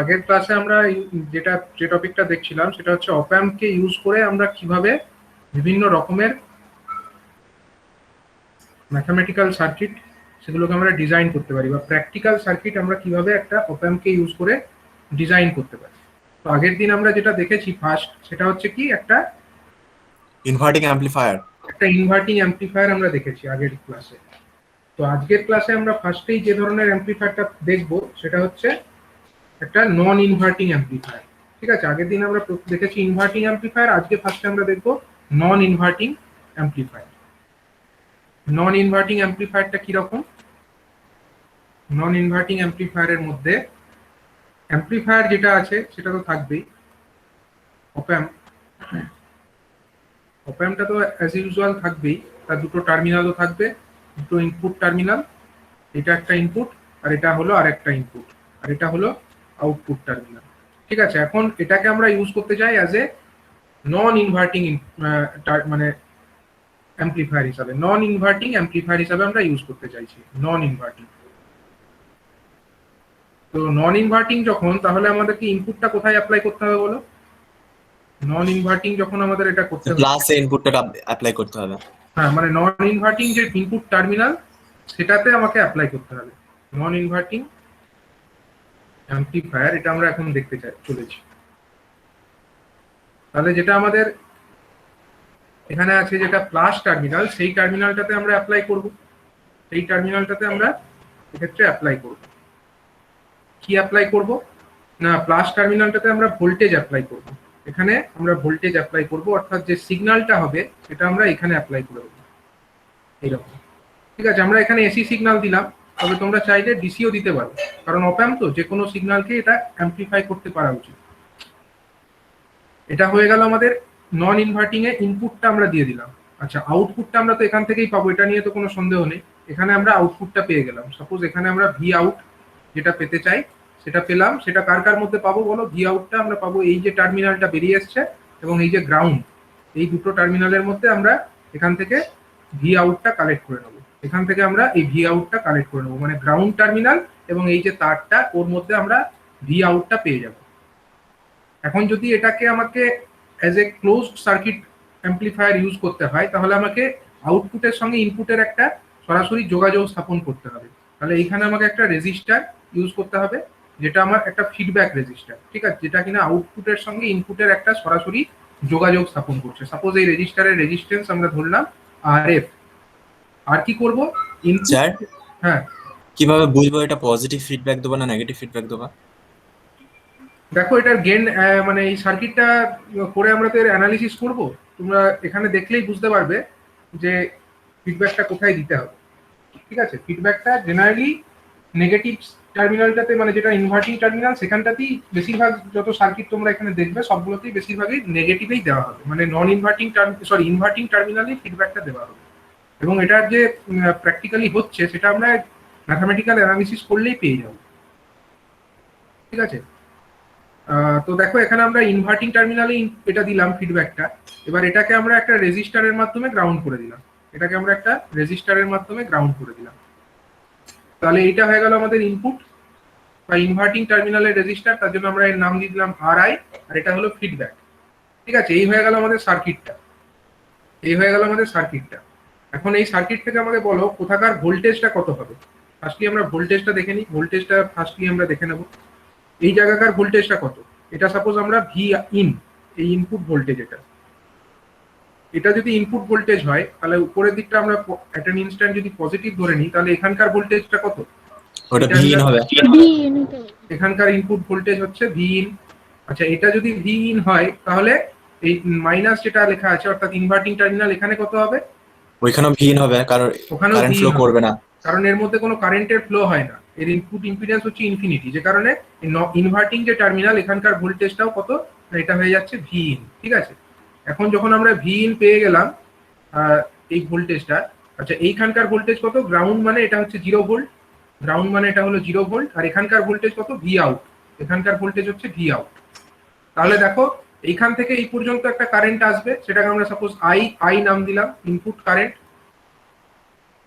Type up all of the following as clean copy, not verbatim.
আগের ক্লাসে আমরা যে টপিকটা দেখছিলাম সেটা হচ্ছে অপ অ্যাম্পকে ইউজ করে আমরা কিভাবে বিভিন্ন রকমের ম্যাথমেটিক্যাল সার্কিট সেগুলোকে আমরা ডিজাইন করতে পারি, বা প্র্যাকটিক্যাল সার্কিট আমরা কিভাবে একটা অপ অ্যাম্পকে ইউজ করে ডিজাইন করতে পারি। তো আগের দিন আমরা যেটা দেখেছি ফার্স্ট, সেটা হচ্ছে কি একটা ইনভার্টিং অ্যাম্প্লিফায়ার আমরা দেখেছি আগের ক্লাসে। তো আজকের ক্লাসে আমরা ফার্স্টেই যে ধরনের অ্যাম্প্লিফায়ারটা দেখব সেটা হচ্ছে একটা নন ইনভার্টিং অ্যাম্প্লিফায়ার। ঠিক আছে, আগের দিন আমরা দেখেছি ইনভার্টিং অ্যাম্প্লিফায়ার, আজকে ফার্স্টে আমরা দেখব নন ইনভার্টিং অ্যাম্প্লিফায়ার। নন ইনভার্টিং অ্যাম্প্লিফায়ারটা কিরকম? নন ইনভার্টিং অ্যাম্প্লিফায়ারের মধ্যে অ্যাম্প্লিফায়ার যেটা আছে সেটা তো থাকবেই, অপ অ্যাম্পটা তো অ্যাজ ইউজুয়াল থাকবেই, তার দুটো টার্মিনালও থাকবে, দুটো ইনপুট টার্মিনাল, এটা একটা ইনপুট আর এটা হলো আরেকটা ইনপুট, আর এটা হলো আউটপুট টার্মিনাল। ঠিক আছে, এখন এটাকে আমরা ইউজ করতে চাই অ্যাজ এ নন ইনভার্টিং মানে অ্যাম্প্লিফায়ার হিসাবে, নন ইনভার্টিং অ্যাম্প্লিফায়ার হিসাবে আমরা ইউজ করতে চাইছি নন ইনভার্টিং। তো নন ইনভার্টিং যখন, তাহলে আমাদেরকে ইনপুটটা কোথায় অ্যাপ্লাই করতে হবে বলো? নন ইনভার্টিং যখন আমাদের এটা করতে হবে, প্লাস ইনপুটটা অ্যাপ্লাই করতে হবে। হ্যাঁ, মানে নন ইনভার্টিং যে ইনপুট টার্মিনাল সেটাতে আমাকে অ্যাপ্লাই করতে হবে নন ইনভার্টিং অ্যাম্প্লিফায়ার। এটা আমরা এখন দেখতে চলেছি। তাহলে যেটা আমাদের এখানে আছে যেটা প্লাস টার্মিনাল, সেই টার্মিনালটাতে আমরা অ্যাপ্লাই করব, সেই টার্মিনালটাতে আমরা এক্ষেত্রে অ্যাপ্লাই করব। কি অ্যাপ্লাই করব না, প্লাস টার্মিনালটাতে আমরা ভোল্টেজ অ্যাপ্লাই করব। এখানে আমরা ভোল্টেজ অ্যাপ্লাই করব, অর্থাৎ যে সিগন্যালটা হবে সেটা আমরা এখানে অ্যাপ্লাই করে দেবো এইরকম। ঠিক আছে, আমরা এখানে এসি সিগন্যাল দিলাম, তবে তোমরা চাইলে ডিসিও দিতে পারো, কারণ অপ অ্যাম্প তো যে কোনো সিগন্যালকে এটা অ্যাম্প্লিফাই করতে পারা উচিত। এটা হয়ে গেল আমাদের নন ইনভার্টিং এ ইনপুটটা আমরা দিয়ে দিলাম। আচ্ছা, আউটপুটটা আমরা তো এখান থেকেই পাবো, এটা নিয়ে তো কোনো সন্দেহ নেই। এখানে আমরা আউটপুটটা পেয়ে গেলাম। সাপোজ এখানে আমরা ভি আউট যেটা পেতে চাই সেটা পেলাম। সেটা কার কার মধ্যে পাবো বলো? ভি আউটটা আমরা পাবো এই যে টার্মিনালটা বেরিয়ে এসছে এবং এই যে গ্রাউন্ড, এই দুটো টার্মিনালের মধ্যে আমরা এখান থেকে ভি আউটটা কালেক্ট করে নেবো। এখান থেকে আমরা এই ভি আউটটা কালেক্ট করে নেবো, মানে গ্রাউন্ড টার্মিনাল এবং এই যে তারটা ওর মধ্যে আমরা ভি আউটটা পেয়ে যাবো। এখন যদি এটাকে আমাকে as a closed circuit amplifier use করতে হয়, তাহলে আমাকে আউটপুটের সঙ্গে ইনপুটের একটা সরাসরি যোগাযোগ স্থাপন করতে হবে। তাহলে এইখানে আমাকে একটা রেজিস্টার ইউজ করতে হবে, যেটা আমার একটা ফিডব্যাক রেজিস্টার। ঠিক আছে, যেটা কিনা আউটপুটের সঙ্গে ইনপুটের একটা সরাসরি যোগাযোগ স্থাপন করছে। সাপোজ এই রেজিস্টারের রেজিস্ট্যান্স আমরা ধরলাম আরএফ। আর কি করব? স্যার, হ্যাঁ, কিভাবে বুঝবো এটা পজিটিভ ফিডব্যাক দেবো না নেগেটিভ ফিডব্যাক দেবো? দেখো এটার গেন, মানে এই সার্কিটটা করে আমরা তো এর অ্যানালিসিস করব। তোমরা এখানে দেখলেই বুঝতে পারবে যে ফিডব্যাকটা কোথায় দিতে হবে। ঠিক আছে, ফিডব্যাকটা জেনারেলি নেগেটিভ টার্মিনালটাতে, মানে যেটা ইনভার্টিং টার্মিনাল সেখানটাতেই বেশিরভাগ যত সার্কিট তোমরা এখানে দেখবে সবগুলোতেই বেশিরভাগই নেগেটিভেই দেওয়া হবে, মানে নন ইনভার্টিং ইনভার্টিং টার্মিনালেই ফিডব্যাকটা দেওয়া হবে। এবং এটার যে প্র্যাকটিক্যালি হচ্ছে সেটা আমরা ম্যাথামেটিক্যাল অ্যানালিসিস করলেই পেয়ে যাব। ঠিক আছে, তো দেখো এখানে আমরা ইনভার্টিং টার্মিনালে এটা দিলাম ফিডব্যাকটা। এবার এটাকে আমরা একটা রেজিস্টারের মাধ্যমে গ্রাউন্ড করে দিলাম, এটাকে আমরা একটা রেজিস্টারের মাধ্যমে গ্রাউন্ড করে দিলাম। তাহলে এটা হয়ে গেল আমাদের ইনপুট বা ইনভার্টিং টার্মিনালের রেজিস্টার, তার জন্য আমরা এর নাম দিয়ে দিলাম আরআই, আর এটা হলো ফিডব্যাক। ঠিক আছে, এই হয়ে গেল আমাদের সার্কিটটা, এই হয়ে গেল আমাদের সার্কিটটা। এখন এই সার্কিট থেকে আমাকে বলো কোথাকার ভোল্টেজটা কত হবে। ফার্স্টলি আমরা ভোল্টেজটা দেখে নিই, ভোল্টেজটা ফার্স্টলি আমরা দেখে নেব। এই জায়গাকার ভোল্টেজটা কত? এটা সাপোজ আমরা ভি ইন, এই ইনপুট ভোল্টেজ, এটা যদি ইনপুট ভোল্টেজ হয় তাহলে উপরের দিকটা আমরা অ্যাট অ্যান ইনস্ট্যান্ট যদি পজিটিভ ধরে নিই, তাহলে এখানকার ভোল্টেজটা কত? ওটা ভি ইন হবে। এখানকার ইনপুট ভোল্টেজ হচ্ছে ভি ইন। আচ্ছা, এটা যদি ভি ইন হয় তাহলে এই মাইনাস যেটা লেখা আছে অর্থাৎ ইনভার্টিং টার্মিনাল, এখানে কত হবে? ওইখানেও ভি ইন হবে, কারণ ওখানেও কারেন্ট ফ্লো করবে না, কারণ এর মধ্যে কোনো কারেন্টের ফ্লো হয় না। এর ইনপুট ইম্পিডেন্স হচ্ছে ইনফিনিটি, যে কারণে ইনভার্টিং যে টার্মিনাল এখানকার ভোল্টেজটাও কত? এটা হয়ে যাচ্ছে ভি ইন। ঠিক আছে, এখন যখন আমরা ভি ইন পেয়ে গেলাম এই ভোল্টেজটা, আচ্ছা এইখানকার ভোল্টেজ কত? গ্রাউন্ড মানে এটা হচ্ছে 0 ভোল্ট, গ্রাউন্ড মানে এটা হলো 0 ভোল্ট, আর এখানকার ভোল্টেজ কত? ভি আউট, এখানকার ভোল্টেজ হচ্ছে ভি আউট। তাহলে দেখো এইখান থেকে এই পর্যন্ত একটা কারেন্ট আসবে, সেটাকে আমরা সাপোজ আই নাম দিলাম, ইনপুট কারেন্ট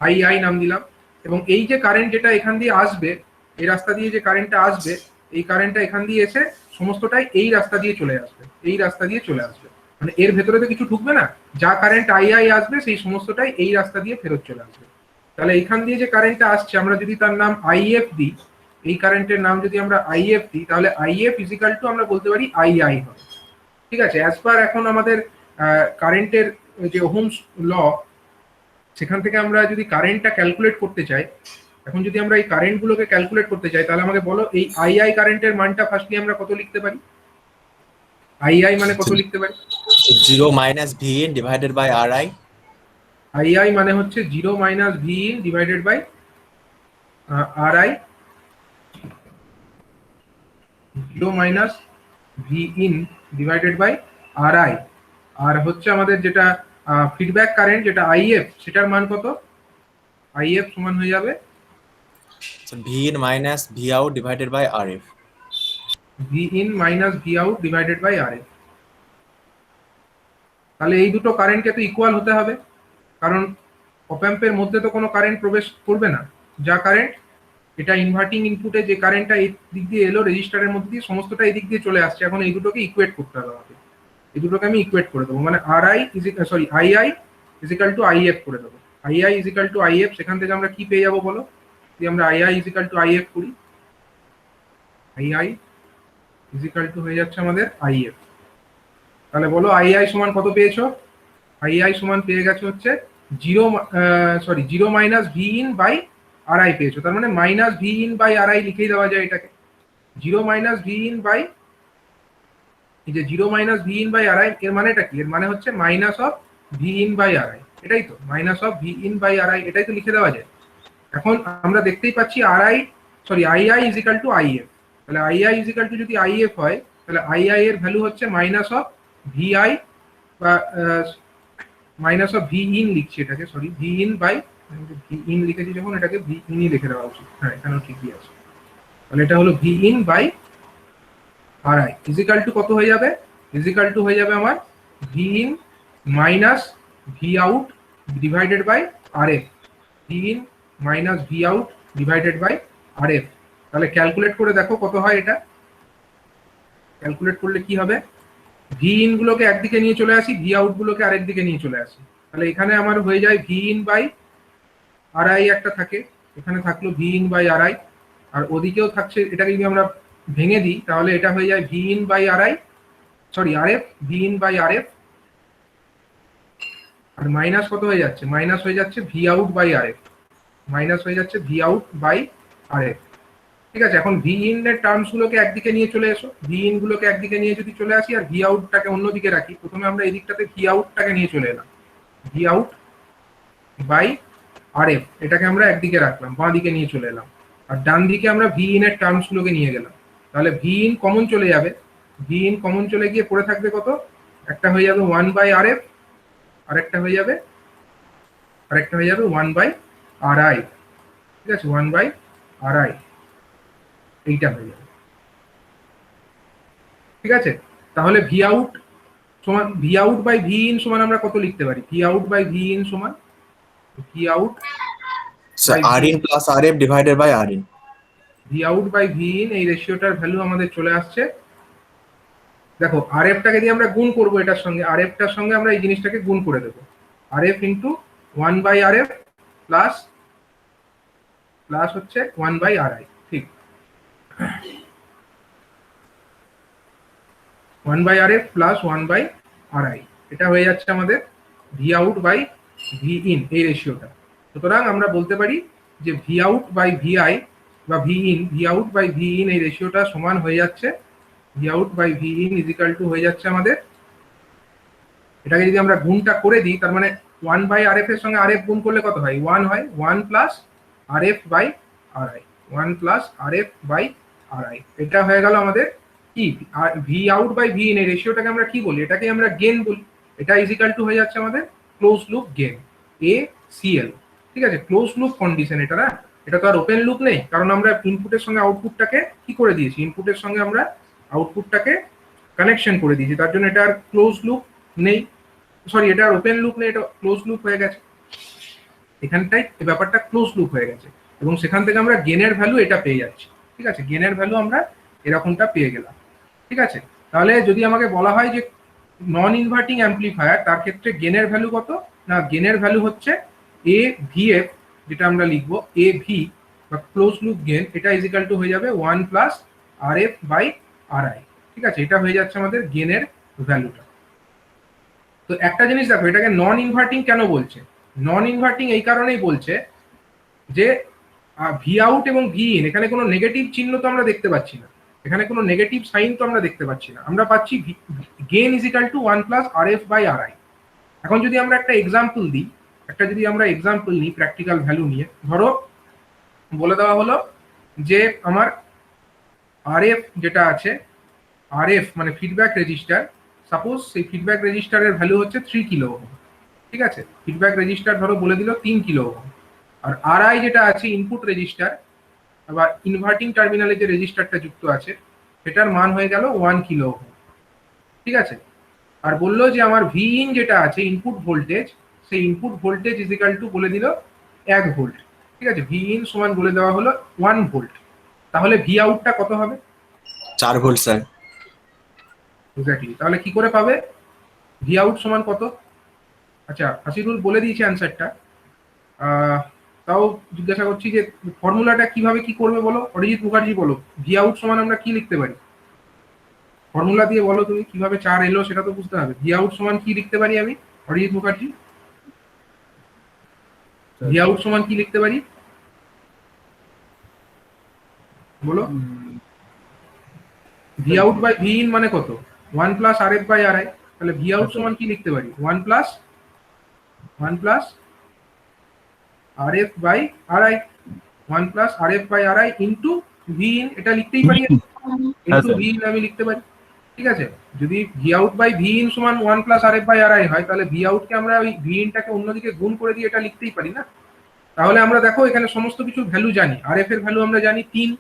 আই নাম দিলাম। এবং এই যে কারেন্ট যেটা এখান দিয়ে আসবে, এই রাস্তা দিয়ে যে কারেন্টটা আসবে এই কারেন্টটা এখান দিয়ে এসে সমস্তটাই এই রাস্তা দিয়ে চলে আসবে, এই রাস্তা দিয়ে চলে আসবে, মানে এর ভেতরে তো কিছু ঢুকবে না, যা কারেন্ট আই আসবে সেই সমস্তটাই এই রাস্তা দিয়ে ফেরত চলে আসবে। তাহলে এখান দিয়ে যে কারেন্টটা আসছে আমরা যদি তার নাম আইএফ দিই, এই কারেন্টের নাম যদি আমরা আইএফ দিই, তাহলে আইএফ ইজিক্যাল টু আমরা বলতে পারি আই হবে। ঠিক আছে, অ্যাজ পার এখন আমাদের কারেন্টের যে ওহমস ল, সেখান থেকে আমরা যদি কারেন্টটা ক্যালকুলেট করতে চাই, এখন যদি আমরা এই কারেন্টগুলোকে ক্যালকুলেট করতে চাই, তাহলে আমাকে বলো এই আই কারেন্টের মানটা ফার্স্টলি আমরা কত লিখতে পারি? আই মানে কত লিখতে পারি? 0 minus V in divided by RI. I মানে হচ্ছে 0 minus V in divided by R I, 0 minus V in divided by R I. R হচ্ছে আমাদের যেটা ফিডব্যাক কারেন্ট যেটা আইএফ, সেটার মান কত? আইএফ সমান হয়ে যাবে So V in minus V out divided by RF. V in minus V out divided by R F. তাহলে এই দুটো কারেন্টকে তো ইকুয়াল হতে হবে, কারণ অপ্যাম্পের মধ্যে তো কোনো কারেন্ট প্রবেশ করবে না। যা কারেন্ট এটা ইনভার্টিং ইনপুটে যে কারেন্টটা এই দিক দিয়ে এলো রেজিস্টারের মধ্যে দিয়ে, সমস্তটা এই দিক দিয়ে চলে আসছে। এখন এই দুটোকে ইকুয়েট করতে হবে আমাকে, এই দুটোকে আমি ইকুয়েট করে দেবো, মানে R I I is equal to IF করে দেবো। আই ইজিক্যাল টু আইএফ, সেখান থেকে আমরা কি পেয়ে যাবো বলো? যদি আমরা আই ইজিক্যাল টু আইএফ করি, আই ইজিক্যাল টু হয়ে যাচ্ছে আমাদের আইএফ। তাহলে বলো আই সমান কত পেয়েছো? আই সমান পেয়ে গেছে হচ্ছে 0 minus V in by R I পেয়েছো। তার মানে minus V in by R I লিখেই দেওয়া যায় এটাকে। 0 মাইনাস ভি ইন বাই, এই যে 0 minus V in by R I, এর মানেটা কি? এর মানে হচ্ছে minus of V in by R I, এটাই তো, minus of V in by R I, এটাই তো লিখে দেওয়া যায়। এখন আমরা দেখতেই পাচ্ছি আই ইজিক্যাল টু আইএফ। তাহলে আই ইজিক্যাল টু যদি আইএফ হয়, তাহলে আই এর ভ্যালু হচ্ছে মাইনাস অফ ভিআই বা মাইনাস অফ ভি ইন লিখছি এটাকে, sorry V in by, V in লিখেছি যখন এটাকে ভি ইনই লিখে দেওয়া উচিত। হ্যাঁ, এখানেও ঠিকই আছে। তাহলে এটা হলো V in by R I is equal to কত হয়ে যাবে? ইজিক্যাল টু হয়ে যাবে আমার V in minus V out divided by R F, V in minus V out divided by R F. তাহলে ক্যালকুলেট করে দেখো কত হয় এটা। ক্যালকুলেট করলে কি হবে? ভি ইন গুলোকে একদিকে নিয়ে চলে আসি, ভি আউট গুলোকে আরেক দিকে নিয়ে চলে আসি। তাহলে এখানে আমার হয়ে যায় V in by R I একটা থাকে, এখানে থাকলো V in by R I, আর ওদিকেও থাকছে। এটাকে যদি আমরা ভেঙে দিই তাহলে এটা হয়ে যায় V in by R I, sorry R F, V in by R F. আর মাইনাস কত হয়ে যাচ্ছে? মাইনাস হয়ে যাচ্ছে V out by R F, minus হয়ে যাচ্ছে V out by R F. ঠিক আছে, এখন ভি ইন এর টার্মস গুলোকে একদিকে নিয়ে চলে এসো, ভি ইন গুলোকে একদিকে নিয়ে যদি চলে আসি আর ভি আউটটাকে অন্যদিকে রাখি। প্রথমে আমরা এই দিকটাতে ভি আউটটাকে নিয়ে চলে এলাম, V out by R F, এটাকে আমরা একদিকে রাখলাম, বাঁ দিকে নিয়ে চলে এলাম, আর ডান দিকে আমরা ভি ইন এর টার্মস গুলোকে নিয়ে গেলাম। তাহলে ভি ইন কমন চলে যাবে, ভি ইন কমন চলে গিয়ে পড়ে থাকবে কত? একটা হয়ে যাবে 1 বাই আর এফ, আরেকটা হয়ে যাবে 1 বাই আর আই। ঠিক আছে, 1 বাই আর আই, এইটা হয়ে যাবে। ঠিক আছে, তাহলে ভি আউট সমান V out by V in সমান আমরা কত লিখতে পারি? V out by V in সমান V out So R in plus RF divided by R in. V out by V in, এই রেশিওটার ভ্যালু আমাদের চলে আসছে। দেখো আর এফটাকে দিয়ে আমরা গুণ করবো এটার সঙ্গে, আর এফটার সঙ্গে আমরা এই জিনিসটাকে গুণ করে দেবো, R F into 1 by R F plus হচ্ছে 1 বাই আর আই। ঠিক, 1 by R F plus 1 by R I, এটা হয়ে যাচ্ছে আমাদের V out by V in, এই রেশিওটা। সুতরাং আমরা বলতে পারি যে V out by V I বা V in, V out by V in এই রেশিওটা সমান হয়ে যাচ্ছে V out by V in equal to হয়ে যাচ্ছে আমাদের, এটাকে যদি আমরা গুণটা করে দিই, তার মানে 1 বাই আর এফ এর সঙ্গে আর এফ গুণ করলে কত হয়? 1 হয়, 1 plus R F by R I, 1 plus R F by R I. এটা হয়ে গেল আমাদের কি V out by V in, এই রেশিওটাকে আমরা কি বলি? এটাকে আমরা গেন বলি। এটা ইজিক্যাল টু হয়ে যাচ্ছে আমাদের close loop gain, A C L. ঠিক আছে, ক্লোজ লুপ কন্ডিশন এটা না, এটা তো আর ওপেন লুপ নেই, কারণ আমরা ইনপুটের সঙ্গে আউটপুটটাকে কি করে দিয়েছি? ইনপুটের সঙ্গে আমরা আউটপুটটাকে কানেকশন করে দিয়েছি, তার জন্য এটা আর ক্লোজ লুপ নেই, সরি এটা আর ওপেন লুপ নেই, এটা ক্লোজ লুপ হয়ে গেছে। এখানটাই এই ব্যাপারটা ক্লোজ লুপ হয়ে গেছে, এবং সেখান থেকে আমরা গেনের ভ্যালু এটা পেয়ে যাচ্ছি। ঠিক আছে, গেনের ভ্যালু আমরা এরকমটা পেয়ে গেলাম। ঠিক আছে, তাহলে যদি আমাকে বলা হয় যে নন ইনভার্টিং অ্যাম্প্লিফায়ার, তার ক্ষেত্রে গেনের ভ্যালু কত, না গেনের ভ্যালু হচ্ছে এ ভিএফ, যেটা আমরা লিখবো এ ভি বা ক্লোজ লুপ গেন, এটা ইজিক্যাল টু হয়ে যাবে 1 plus R F by R I. ঠিক আছে, এটা হয়ে যাচ্ছে আমাদের গেনের ভ্যালুটা। তো একটা জিনিস দেখো, এটাকে নন ইনভার্টিং কেন বলছে? নন ইনভার্টিং এই কারণেই বলছে যে ভি আউট এবং ভি ইন, এখানে কোনো নেগেটিভ চিহ্ন তো আমরা দেখতে পাচ্ছি না, এখানে কোনো নেগেটিভ সাইন তো আমরা দেখতে পাচ্ছি না, আমরা পাচ্ছি gain is equal to 1 plus R F by R I. এখন যদি আমরা একটা এক্সাম্পল দিই, যদি আমরা এক্সাম্পল নিই প্র্যাকটিক্যাল ভ্যালু নিয়ে, ধরো বলে দেওয়া হলো যে আমার আর এফ যেটা আছে, আর এফ মানে ফিডব্যাক রেজিস্টার, সাপোজ সেই ফিডব্যাক রেজিস্টারের ভ্যালু হচ্ছে 3 কিলো ওহম। ঠিক আছে, ফিডব্যাক রেজিস্টার ধরো বলে দিল 3 কিলো ওহম। আর আর আই যেটা আছে ইনপুট রেজিস্টার, আবার ইনভার্টিং টার্মিনালে যে রেজিস্টারটা যুক্ত আছে সেটার মান হয়ে গেল 1 কিলো ওহম। ঠিক আছে, আর বললো যে আমার ভি ইন যেটা আছে ইনপুট ভোল্টেজ, সেই ইনপুট ভোল্টেজ ইজিক্যাল টু বলে দিল 1 ভোল্ট। ঠিক আছে, ভি ইন সমান বলে দেওয়া হলো 1 ভোল্ট। তাহলে ভি আউটটা কত হবে? 4 ভোল্ট স্যার। এক্স্যাক্টলি, তাহলে কি করে পাবে ভি আউট সমান কত? আচ্ছা, হাসিরুল বলে দিয়েছে অ্যান্সারটা, তাও জিজ্ঞাসা করছি যে ফর্মুলাটা কিভাবে কি করবে বলো, অরিজিৎ মুখার্জি বলো, ভি আউট সমান আমরা কি লিখতে পারি? ফর্মুলা দিয়ে বলো তুমি, কিভাবে 4 এলো সেটা তো বুঝতে হবে। ভি আউট সমান কি লিখতে পারি আমি, অরিজিৎ মুখার্জি? ভি আউট সমান কি লিখতে পারি বলো? V out by V in মানে কত? 1 plus R F by R I. তাহলে ভি আউট সমান কি লিখতে পারি? 1 plus R F by R I, 1 plus R F by R I into V in, এটা লিখতেই পারি, ইন্টু ভি ইন আমি লিখতে পারি। ঠিক আছে, যদি V out by V in সমান 1 plus R F by R I হয়, তাহলে ভি আউটকে আমরা ওই ভি ইনটাকে অন্যদিকে গুণ করে দিয়ে এটা লিখতেই পারি না? তাহলে আমরা দেখো এখানে সমস্ত কিছু ভ্যালু জানি, আর এফ এর ভ্যালু আমরা জানি 3,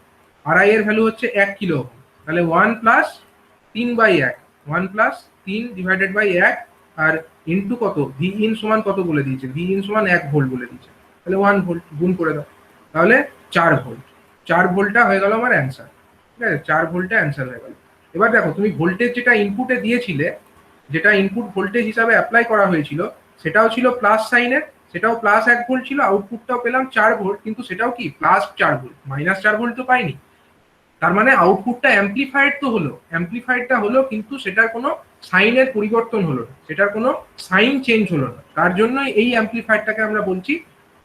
আর আই এর ভ্যালু হচ্ছে 1 কিলো ওহম। তাহলে 1 plus 3 by 1, 1 plus 3 divided by 1, আর ইন্টু কত, ভি ইন সমান কত বলে দিয়েছে, ভি ইন সমান 1 ভোল্ট বলে দিয়েছে, তাহলে 1 ভোল্ট গুণ করে দাও, তাহলে 4 ভোল্ট। 4 ভোল্টটা হয়ে গেল আমার অ্যান্সার। ঠিক আছে, 4 ভোল্টটা অ্যান্সার হয়ে গেল। এবার দেখো তুমি ভোল্টেজ যেটা ইনপুটে দিয়েছিলে, যেটা ইনপুট ভোল্টেজ হিসাবে অ্যাপ্লাই করা হয়েছিল, সেটাও ছিল প্লাস সাইনের, সেটাও প্লাস 1 ভোল্ট ছিল, আউটপুটটাও পেলাম 4 ভোল্ট, কিন্তু সেটাও কি প্লাস 4 ভোল্ট, মাইনাস 4 ভোল্ট তো পাইনি। তার মানে আউটপুটটা অ্যাম্প্লিফাইড তো হলো, অ্যাম্প্লিফাইডটা হলো, কিন্তু সেটার কোনো সাইনের পরিবর্তন হলো না, সেটার কোনো সাইন চেঞ্জ হলো না। তার জন্যই এই অ্যাম্প্লিফায়ারটাকে আমরা বলছি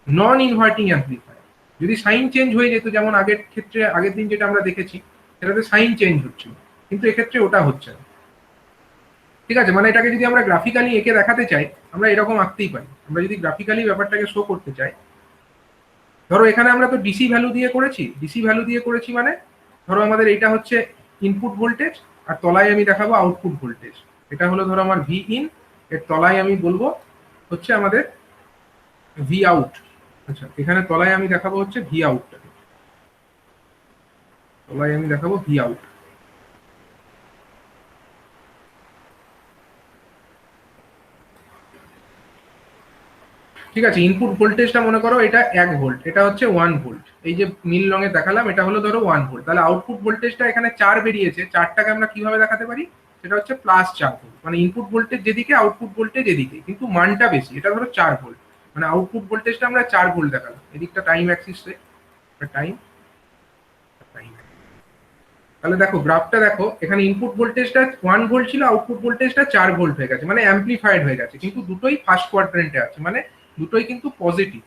নন ইনভার্টিং অ্যাম্প্লিফায়ার। যদি সাইন চেঞ্জ হয়ে যেত, যেমন আগের ক্ষেত্রে আগের দিন যেটা আমরা দেখেছি সেটাতে সাইন চেঞ্জ হচ্ছিল, কিন্তু এক্ষেত্রে ওটা হচ্ছে না। ঠিক আছে, মানে এটাকে যদি আমরা গ্রাফিক্যালি এঁকে দেখাতে চাই, আমরা এরকম আঁকতেই পারি। আমরা যদি গ্রাফিক্যালি ব্যাপারটাকে শো করতে চাই, ধরো এখানে আমরা তো ডিসি ভ্যালু দিয়ে করেছি, ডিসি ভ্যালু দিয়ে করেছি মানে ধরো আমাদের এইটা হচ্ছে ইনপুট ভোল্টেজ, আর তলায় আমি দেখাবো আউটপুট ভোল্টেজ। এটা হলো ধরো আমার ভি ইন, এর তলায় আমি বলবো হচ্ছে আমাদের ভি আউট। আচ্ছা, এখানে তলায় আমি দেখাবো হচ্ছে ভি আউটটাকে, তলায় আমি দেখাবো ভি আউট। ঠিক আছে, ইনপুট ভোল্টেজটা মনে করো এটা 1 ভোল্ট, এটা হচ্ছে 1 ভোল্ট, এই যে নীল রঙে দেখালাম এটা হলো ধরো 1 ভোল্ট। তাহলে আউটপুট ভোল্টেজটা এখানে 4 বেরিয়েছে, 4টাকে আমরা কিভাবে দেখাতে পারি, সেটা হচ্ছে প্লাস 4 ভোল্ট, মানে ইনপুট ভোল্টেজ যেদিকে আউটপুট ভোল্টেজ এদিকে, কিন্তু মানটা বেশি, এটা ধরো 4 ভোল্ট, মানে আউটপুট ভোল্টেজটা আমরা 4 ভোল্ট দেখালাম। এদিকটা টাইম অ্যাক্সিসে টাইম, তাহলে দেখো গ্রাফটা দেখো, এখানে ইনপুট ভোল্টেজটা 1 ভোল্ট ছিল, আউটপুট ভোল্টেজটা 4 ভোল্ট হয়ে গেছে, মানে অ্যাম্প্লিফাইড হয়ে গেছে, কিন্তু দুটোই ফার্স্ট কোয়াড্রেন্টে আছে, মানে দুটোই কিন্তু পজিটিভ।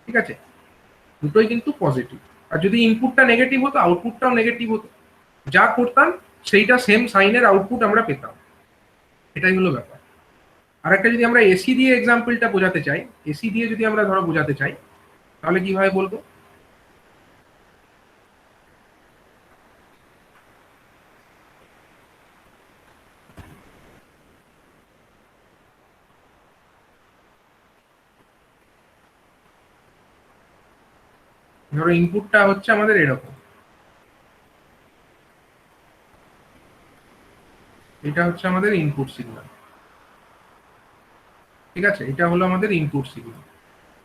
ঠিক আছে, দুটোই কিন্তু পজিটিভ। আর যদি ইনপুটটা নেগেটিভ হতো, আউটপুটটাও নেগেটিভ হতো, যা করতাম সেইটা সেম সাইনের আউটপুট আমরা পেতাম। এটাই হলো ব্যাপার। আর একটা যদি আমরা এসি দিয়ে এক্সাম্পলটা বোঝাতে চাই, এসি দিয়ে যদি আমরা ধরো বোঝাতে চাই, তাহলে কিভাবে বলবো, ধরো ইনপুটটা হচ্ছে আমাদের এরকম, এটা হচ্ছে আমাদের ইনপুট সিগন্যাল। ঠিক আছে, এটা হলো আমাদের ইনপুট সিগন্যাল,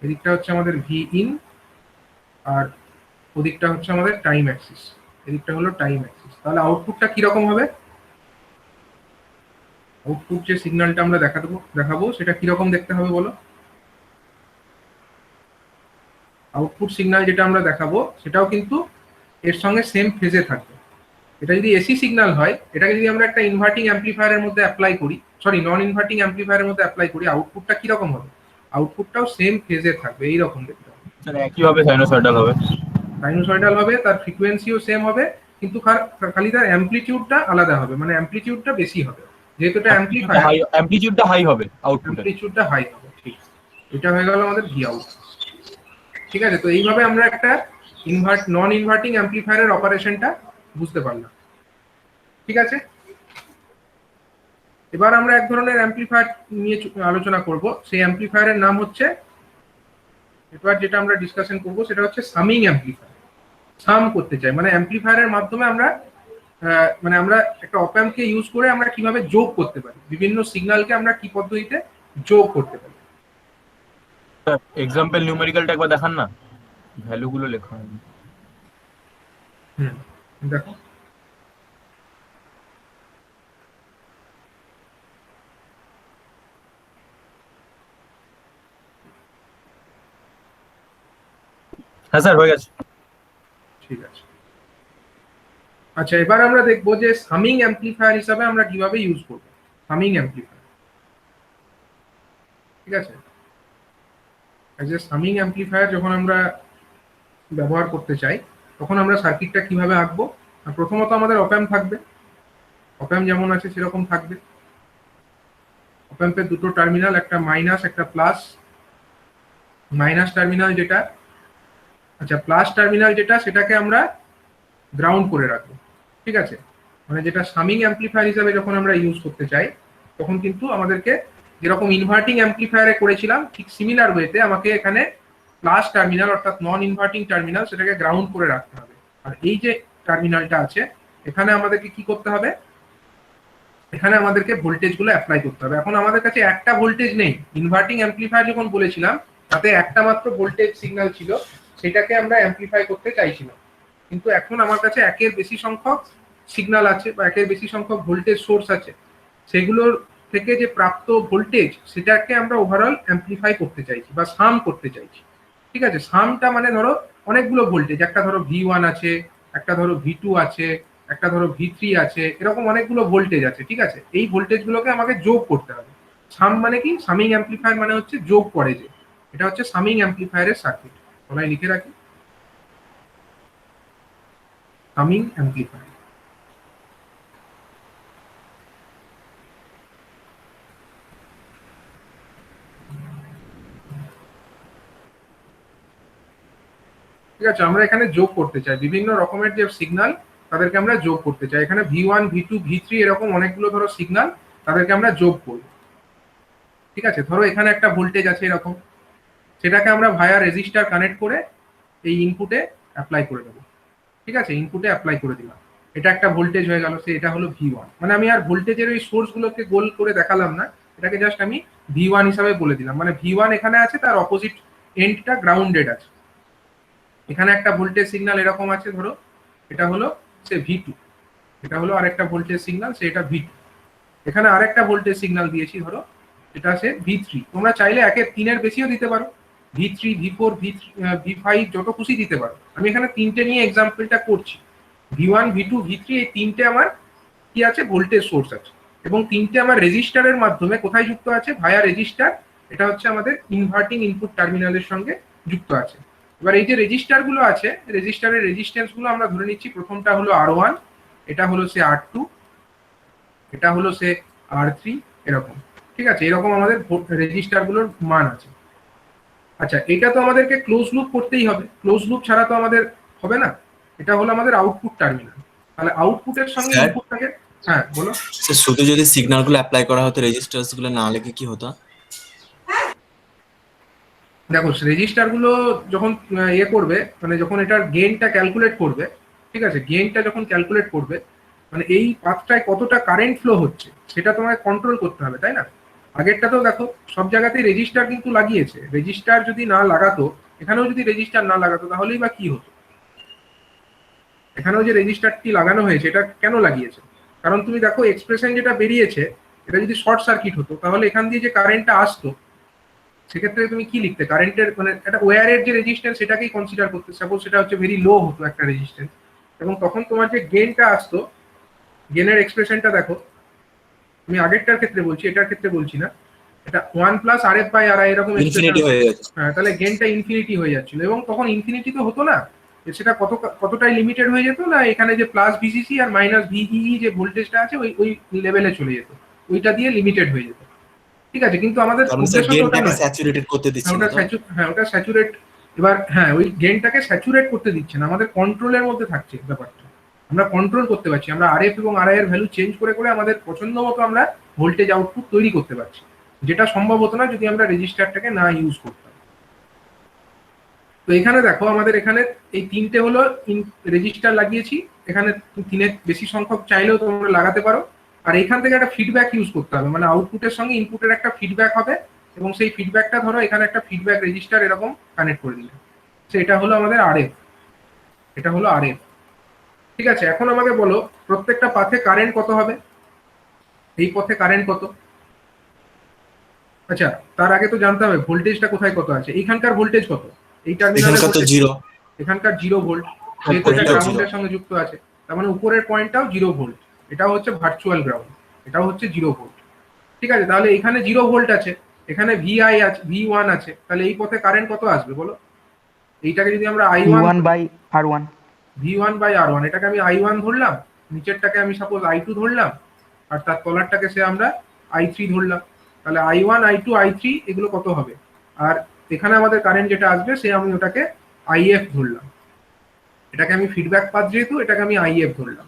এদিকটা হচ্ছে আমাদের ভি ইন, আর ওদিকটা হচ্ছে আমাদের টাইম অ্যাক্সিস। এদিকটা হলো টাইম অ্যাক্সিস। তাহলে আউটপুটটা কিরকম হবে? আউটপুট যে সিগন্যালটা আমরা দেখাবো সেটা কিরকম দেখতে হবে বলো? আউটপুট সিগন্যাল যেটা আমরা দেখাবো সেটাও কিন্তু এর সঙ্গে সেম ফেজে থাকবে। এটা যদি এসি সিগন্যাল হয়, এটাকে যদি আমরা একটা ইনভার্টিং অ্যাম্পলিফায়ারের মধ্যে অ্যাপ্লাই করি, সরি নন ইনভার্টিং অ্যাম্পলিফায়ারের মধ্যে অ্যাপ্লাই করি, আউটপুটটা কিরকম হবে? আউটপুটটাও সেম ফেজে থাকবে, এইরকম দেখতে হবে। স্যার একইভাবে সাইনোসয়েডাল হবে। সাইনোসয়েডাল হবে, তার ফ্রিকোয়েন্সিও সেম হবে, কিন্তু খালি তার অ্যাম্পলিটিউডটা আলাদা হবে, মানে অ্যাম্পলিটিউডটা বেশি হবে, যেহেতু এটা অ্যাম্পলিফায়ার। অ্যাম্পলিটিউডটা হাই হবে, আউটপুটে অ্যাম্পলিটিউডটা হাই হবে। ঠিক, এটা হয়ে গেল আমাদের ভি আউট। ঠিক আছে, তো এইভাবে আমরা একটা নন ইনভার্টিং অ্যাম্পলিফায়ারের অপারেশনটা বুঝতে পারলাম। ঠিক আছে, এবার আমরা এক ধরনের অ্যাম্পলিফায়ার নিয়ে আলোচনা করব। সেই অ্যাম্পলিফায়ারের নাম হচ্ছে, এবার যেটা আমরা ডিসকাশন করব সেটা হচ্ছে সামিং অ্যাম্পলিফায়ার। সাম করতে চাই মানে অ্যাম্পলিফায়ারের মাধ্যমে আমরা মানে আমরা একটা অপঅ্যাম্পকে ইউজ করে আমরা কিভাবে যোগ করতে পারি, বিভিন্ন সিগন্যালকে আমরা কি পদ্ধতিতে যোগ করতে পারি। এক্সাম্পল নিউমেরিক্যালটা একবার দেখান না, ভ্যালুগুলো লেখা হয়। দেখো, হ্যাঁ স্যার হয়ে গেছে। ঠিক আছে। আচ্ছা, এবার আমরা দেখবো যে সামিং অ্যাম্পলিফায়ার হিসাবে আমরা কিভাবে ইউজ করব সামিং অ্যাম্পলিফায়ার। ঠিক আছে, যে সামিং অ্যাম্পলিফায়ার যখন আমরা ব্যবহার করতে চাই তখন আমরা সার্কিটটা কিভাবে আঁকবো? প্রথমত আমাদের অপঅ্যাম্প থাকবে, অপঅ্যাম্প যেমন আছে সেরকম থাকবে। অপঅ্যাম্পের দুটো টার্মিনাল, একটা মাইনাস একটা প্লাস। মাইনাস টার্মিনাল যেটা, আচ্ছা প্লাস টার্মিনাল যেটা, সেটাকে আমরা গ্রাউন্ড করে রাখবো। ঠিক আছে, মানে যেটা সামিং অ্যাম্পলিফায়ার হিসাবে যখন আমরা ইউজ করতে চাই তখন কিন্তু আমাদেরকে যেরকম ইনভার্টিং অ্যাম্পলিফায়ারে করেছিলাম ঠিক সিমিলার ওয়েতে আমাকে এখানে প্লাস টার্মিনাল অর্থাৎ নন ইনভার্টিং টার্মিনাল সেটাকে গ্রাউন্ড করে রাখতে হবে। আর এই যে টার্মিনালটা আছে এখানে আমাদেরকে কি করতে হবে? এখানে আমাদেরকে ভোল্টেজ গুলো অ্যাপ্লাই করতে হবে। এখন আমাদের কাছে একটা ভোল্টেজ নেই, ইনভার্টিং অ্যাম্পলিফায়ার যখন বলেছিলাম তাতে একটা মাত্র ভোল্টেজ সিগন্যাল ছিল, সেটাকে আমরা অ্যাম্পলিফাই করতে চাইছিলাম। কিন্তু এখন আমার কাছে একের বেশি সংখ্যক সিগন্যাল আছে বা একের বেশি সংখ্যক ভোল্টেজ সোর্স আছে, সেগুলোর থেকে যে প্রাপ্ত ভোল্টেজ সেটাকে আমরা ওভারঅল অ্যাম্পলিফাই করতে চাইছি বা সাম করতে চাইছি। ঠিক আছে, সামটা মানে ধরো অনেকগুলো ভোল্টেজ, একটা ধরো V1 আছে, একটা ধরো V2 আছে, একটা ধরো V3 আছে, এরকম অনেকগুলো ভোল্টেজ আছে। ঠিক আছে, এই ভোল্টেজ গুলোকে আমাকে যোগ করতে হবে। সাম মানে কি? সামিং অ্যাম্পলিফায়ার মানে হচ্ছে যোগ করে, যে এটা হচ্ছে সামিং অ্যাম্পলিফায়ারের সার্কিট। সবাই লিখে রাখি, সামিং অ্যাম্পলিফায়ার। ঠিক আছে, আমরা এখানে যোগ করতে চাই বিভিন্ন রকমের যে সিগন্যাল, তাদেরকে আমরা যোগ করতে চাই। এখানে V1 V2 V3 এরকম অনেকগুলো ধরো সিগন্যাল, তাদেরকে আমরা যোগ করব। ঠিক আছে, ধরো এখানে একটা ভোল্টেজ আছে এরকম, সেটাকে আমরা ভায়া রেজিস্টার কানেক্ট করে এই ইনপুটে অ্যাপ্লাই করে দেবো। ঠিক আছে, ইনপুটে অ্যাপ্লাই করে দিলাম, এটা একটা ভোল্টেজ হয়ে গেল, সে এটা হলো V1। মানে আমি আর ভোল্টেজের ওই সোর্সগুলোকে গোল করে দেখালাম না, এটাকে জাস্ট আমি V1 হিসাবে বলে দিলাম। মানে V1 এখানে আছে, তার অপোজিট এন্ডটা গ্রাউন্ডেড আছে। এখানে একটা ভোল্টেজ সিগন্যাল এরকম আছে, ধরো এটা হলো সে V2, এটা হলো আরেকটা ভোল্টেজ সিগন্যাল, সে এটা V2। এখানে আরেকটা ভোল্টেজ সিগন্যাল দিয়েছি, ধরো এটা আছে V3। তোমরা চাইলে একের তিনের বেশিও দিতে পারো, V3 V4 V5 যত খুশি দিতে পারো। আমি এখানে তিনটে নিয়ে এক্সাম্পলটা করছি। V1 V2 V3 এই তিনটে আমার কি আছে? ভোল্টেজ সোর্স আছে, এবং তিনটে আমার রেজিস্টারের মাধ্যমে কোথায় যুক্ত আছে? ভায়া রেজিস্টার। এটা হচ্ছে আমাদের ইনভার্টিং ইনপুট টার্মিনালের সঙ্গে যুক্ত আছে। এবার এই যে রেজিস্টার গুলো আছে, রেজিস্টারের রেজিস্ট্যান্স গুলো আমরা ধরে নিচ্ছি, প্রথমটা হলো R1, এটা হলো সে R2, এটা হলো সে R3, এরকম। ঠিক আছে, এরকম আমাদের রেজিস্টার গুলোর মান আছে। আচ্ছা, এটা তো আমাদেরকে ক্লোজ লুপ করতেই হবে, ক্লোজ লুপ ছাড়া তো আমাদের হবে না। এটা হলো আমাদের আউটপুট টার্মিনাল, তাহলে আউটপুটের সঙ্গে ইনপুটটাকে, হ্যাঁ বলো। শুধু যদি সিগন্যাল গুলো অ্যাপ্লাই করা হতো, রেজিস্টার্স গুলো না লিখে কি হতো? দেখো, রেজিস্টার গুলো যখন ইয়ে করবে, মানে যখন এটার গেইনটা ক্যালকুলেট করবে, ঠিক আছে, গেইনটা যখন ক্যালকুলেট করবে, মানে এই পাথটায় কতটা কারেন্ট ফ্লো হচ্ছে সেটা তোমাকে কন্ট্রোল করতে হবে, তাই না? আগেরটা তো দেখো সব জায়গাতেই রেজিস্টার কিন্তু লাগিয়েছে, রেজিস্টার যদি না লাগাতো, এখানেও যদি রেজিস্টার না লাগাতো তাহলেই বা কি হতো? এখানেও যে রেজিস্টারটি লাগানো হয়েছে এটা কেন লাগিয়েছে, কারণ তুমি দেখো এক্সপ্রেশন যেটা বেরিয়েছে এটা যদি শর্ট সার্কিট হতো তাহলে এখান দিয়ে যে কারেন্টটা আসতো সেক্ষেত্রে তুমি কি লিখতে, কারেন্টের মানে একটা ওয়্যারের যে রেজিস্ট্যান্স সেটাকেই কনসিডার করতে, সাপোজ সেটা হচ্ছে ভেরি লো হতো একটা রেজিস্ট্যান্স, এবং তখন তোমার যে গেনটা আসতো, গেনের এক্সপ্রেশনটা দেখো, আমি আগেরটার ক্ষেত্রে বলছি, এটার ক্ষেত্রে বলছি না, এটা 1 plus R F by R I এরকম এক্সপ্রেশন, ইনফিনিটি হয়ে যাচ্ছে। হ্যাঁ তাহলে গেনটা ইনফিনিটি হয়ে যাচ্ছিল, এবং তখন ইনফিনিটি তো হতো না, সেটা কতটাই লিমিটেড হয়ে যেত না, এখানে যে প্লাস ভিসিসি আর মাইনাস ভিই যে ভোল্টেজটা আছে ওই ওই লেভেলে চলে যেত, ওইটা দিয়ে লিমিটেড হয়ে যেত। ঠিক আছে, কিন্তু আমাদের কারণ স্যার উদ্দেশ্য তো ওটা গেমটাকে নয়। স্যাচুরেটেড করতে দিচ্ছে না তো। ওটা স্যাচুরেট, এবার হ্যাঁ ওই গেনটাকে স্যাচুরেট করতে দিচ্ছে না, আমাদের কন্ট্রোলের মধ্যে থাকছে ব্যাপারটা, আমরা কন্ট্রোল করতে পারছি, আমরা আরএফ এবং আরআই এর ভ্যালু চেঞ্জ করে করে আমাদের পছন্দ মতো আমরা ভোল্টেজ আউটপুট তৈরি করতে পারছি, যেটা সম্ভব হতো না যদি আমরা রেজিস্টারটাকে না ইউজ করতাম। তো এখানে দেখো আমাদের এখানে এই তিনটে হলো রেজিস্টার লাগিয়েছি, এখানে তিনের বেশি সংখ্যক চাইলেও তোমরা লাগাতে পারো, আর এখান থেকে একটা ফিডব্যাক ইউজ করতে হবে, মানে আউটপুটের সঙ্গে ইনপুটের একটা ফিডব্যাক হবে, এবং সেই ফিডব্যাকটা ধরো এখানে একটা ফিডব্যাক রেজিস্টার এরকম কানেক্ট করে দিলে, তো এটা হলো আমাদের আরএফ, এটা হলো আরএফ। ঠিক আছে, এখন আমাকে বলো প্রত্যেকটা পাথে কারেন্ট কত হবে, এই পথে কারেন্ট কত। আচ্ছা, তার আগে তো জানতে হবে ভোল্টেজটা কোথায় কত আছে, এইখানকার ভোল্টেজ কত, এই টার্মিনালের এখানকার তো ভোল্টেজ, জিরো, এখানকার 0 ভোল্ট, যেহেতু এটা এটাও গ্রাউন্ডের 0। সঙ্গে যুক্ত আছে, তার মানে উপরের পয়েন্টটাও 0 ভোল্ট, এটাও হচ্ছে ভার্চুয়াল গ্রাউন্ড, এটাও হচ্ছে 0 ভোল্ট। ঠিক আছে, তাহলে এখানে 0 ভোল্ট আছে, এখানে ভিআই আছে, ভি1 আছে, তাহলে এই পথে কারেন্ট কত আসবে বলো, এইটাকে যদি আমরা আই1 R1 ভি1 বাই আর1, এটাকে আমি আই1 ধরলাম, নিচেরটাকে আমি সাপোজ আই2 ধরলাম, আর তার তলারটাকে সে আমরা আই3 ধরলাম, তাহলে আই1 আই2 আই3 এগুলো কত হবে, আর এখানে আমাদের কারেন্ট যেটা আসবে সে আমি ওটাকে আইএফ ধরলাম, এটাকে আমি ফিডব্যাক পাথ যেহেতু এটাকে আমি আইএফ ধরলাম।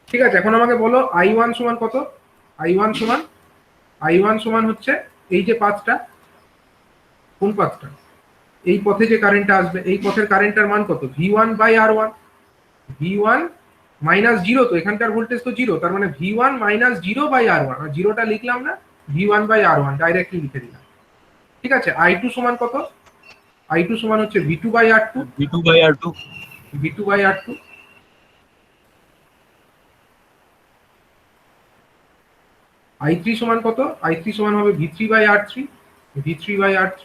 ঠিক আছে, এখন আমাকে বলো আই1 সমান কত, আই1 সমান হচ্ছে এই যে পাথটা, কোন পাথটা, এই পথে যে কারেন্টটা আসবে এই পথের কারেন্টটার মান কত, ভি1 বাই আর1, ভি1 মাইনাস 0, তো এখানকার ভোল্টেজ তো 0, তার মানে ভি1 মাইনাস 0 বাই আর1, আর 0টা লিখলাম না, ভি1 বাই আর1 ডাইরেক্টলি লিখে দিলাম। ঠিক আছে, আই2 সমান কত, আই2 সমান হচ্ছে V two by R two, V2 by R2 V two by R two, আই3 সমান কত, আই3 সমান হবে ভি3 বাই আর3, ভি3 বাই আর3,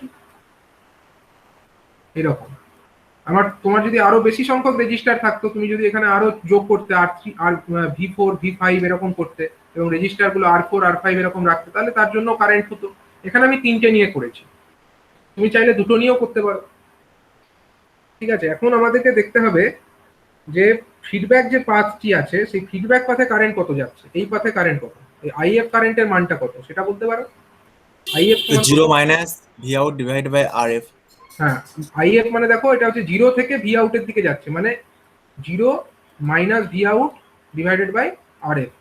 এরকম। তোমার যদি আরো বেশি সংখ্যক রেজিস্টার থাকতো, তুমি যদি এখানে আরো যোগ করতে আর3 আর ভি4 ভি5 এরকম করতে, এবং রেজিস্টার গুলো আর4 আর5 এরকম রাখতে, তাহলে তার জন্য কারেন্ট হতো। এখানে আমি তিনটে নিয়ে করেছি, তুমি চাইলে দুটো নিয়েও করতে পারো। ঠিক আছে, এখন আমাদেরকে দেখতে হবে যে ফিডব্যাক যে পাথটি আছে সেই ফিডব্যাক পাথে কারেন্ট কত যাচ্ছে, এই পাথে কারেন্ট কত, এই আইএফ কারেন্টের মানটা কত সেটা বলতে পারো, আইএফ তো 0 minus V out divide by R F. হ্যাঁ, আইএফ মানে দেখো এটা হচ্ছে 0 থেকে ভি আউটের দিকে যাচ্ছে, মানে 0 minus V out divided by R F,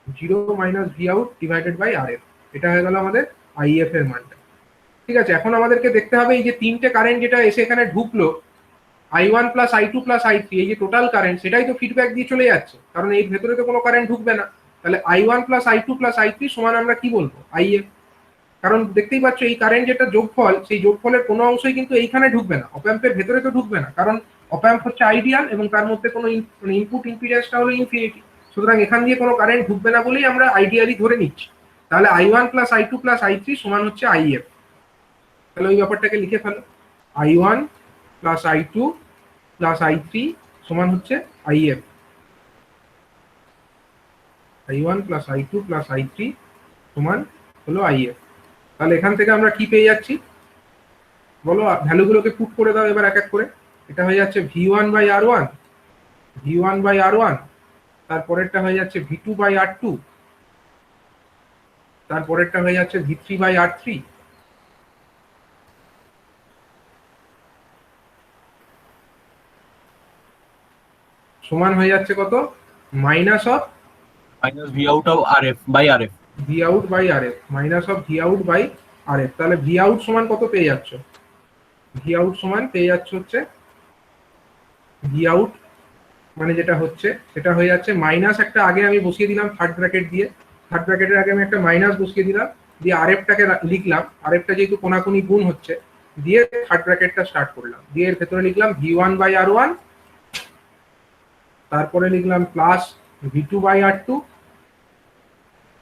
0 minus V out divided by R F, এটা হয়ে গেল আমাদের আইএফ এর মানটা। ঠিক আছে, এখন আমাদেরকে দেখতে হবে এই যে তিনটে কারেন্ট যেটা এসে এখানে ঢুকলো, আই1 প্লাস আই2 প্লাস আই3, এই যে টোটাল কারেন্ট সেটাই তো ফিডব্যাক দিয়ে চলে যাচ্ছে, কারণ এই ভেতরে তো কোনো কারেন্ট ঢুকবে না, তাহলে আই1 প্লাস আই2 প্লাস আই3 সমান আমরা কি বলবো, আইএফ। কারণ দেখতেই পাচ্ছ এই কারেন্ট যেটা যোগফল, সেই যোগফলের কোনো অংশই কিন্তু এইখানে ঢুকবে না, অপ্যাম্পের ভেতরে তো ঢুকবে না, কারণ অপ্যাম্প হচ্ছে আইডিয়াল এবং তার মধ্যে কোনো ইনপুট ইম্পিডেন্সটা হলো ইনফিনিটি, সুতরাং এখান দিয়ে কোনো কারেন্ট ঢুকবে না বলেই আমরা আইডিয়ালি ধরে নিচ্ছি। তাহলে আই1 প্লাস আই2 প্লাস আই3 সমান হচ্ছে আইএফ। তাহলে ওই ব্যাপারটাকে লিখে ফেলো, আই1 প্লাস আই2 প্লাস আই3 সমান হচ্ছে আইএফ, আই1 প্লাস আই2 প্লাস আই3 সমান হলো আইএফ। তাহলে এখান থেকে আমরা কি পেয়ে যাচ্ছি বলো, ভ্যালুগুলোকে পুট করে দাও এবার এক এক করে। এটা হয়ে যাচ্ছে V one by আর1, V one by R one, তারপরেরটা হয়ে যাচ্ছে ভি2 বাই আর2, তারপরেরটা হয়ে যাচ্ছে ভি3 বাই আর3, সমান হয়ে যাচ্ছে কত, minus of minus V out of RF by RF V out by R F, minus of V out by R F. তাহলে ভি আউট সমান কত পেয়ে যাচ্ছ, ভি আউট সমান পেয়ে যাচ্ছ হচ্ছে, ভি আউট মানে যেটা হচ্ছে সেটা হয়ে যাচ্ছে মাইনাস, একটা আগে আমি বসিয়ে দিলাম থার্ড ব্র্যাকেট দিয়ে, থার্ড ব্র্যাকেটের আগে আমি একটা মাইনাস বসিয়ে দিলাম, দিয়ে আর এফটাকে লিখলাম, আর এফটা যেহেতু কোনাকুনি গুণ হচ্ছে, দিয়ে থার্ড ব্র্যাকেটটা স্টার্ট করলাম, দিয়ে এর ভেতরে লিখলাম ভি1 বাই আর1 তারপরে লিখলাম plus V2 by R2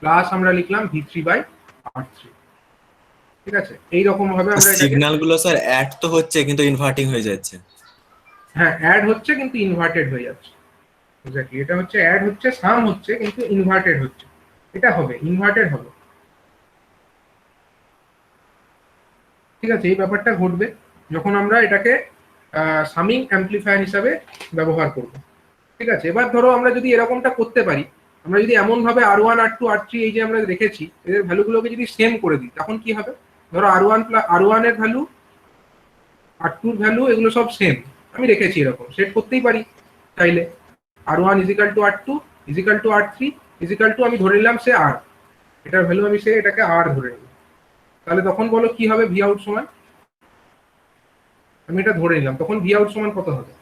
plus আমরা লিখলাম V3 বাই R3। ঠিক আছে, এইরকম ভাবে আমরা এটাকে, সিগন্যাল গুলো স্যার অ্যাড তো হচ্ছে কিন্তু ইনভার্টিং হয়ে যাচ্ছে। হ্যাঁ অ্যাড হচ্ছে কিন্তু ইনভার্টেড হয়ে যাচ্ছে। এক্স্যাক্টলি, এটা হচ্ছে অ্যাড হচ্ছে, সাম হচ্ছে কিন্তু ইনভার্টেড হচ্ছে। এটা হবে ইনভার্টেড হবে। ঠিক আছে, এই ব্যাপারটা ঘটবে যখন আমরা এটাকে সামিং অ্যাম্পলিফায়ার হিসাবে ব্যবহার করব। ঠিক আছে, এবার ধরো আমরা যদি এরকমটা করতে পারি, আমরা যদি এমন ভাবে R1 R2 R3 এই যে আমরা রেখেছি এদের ভ্যালুগুলোকে যদি সেম করে দিই, তখন কি হবে? ধরো R1 এর ভ্যালু, R2 এর ভ্যালু, এগুলো সব সেম আমি রেখেছি, এরকম সেট করতেই পারি চাইলে। R1 is equal to R2 is equal to R3 is equal to, আমি ধরে নিলাম সে R, এটার ভ্যালু আমি সে এটাকে R ধরে নিলাম। তাহলে তখন বলো কি হবে? ভি আউট সমান, আমি এটা ধরে নিলাম, তখন ভি আউট সমান কত হবে?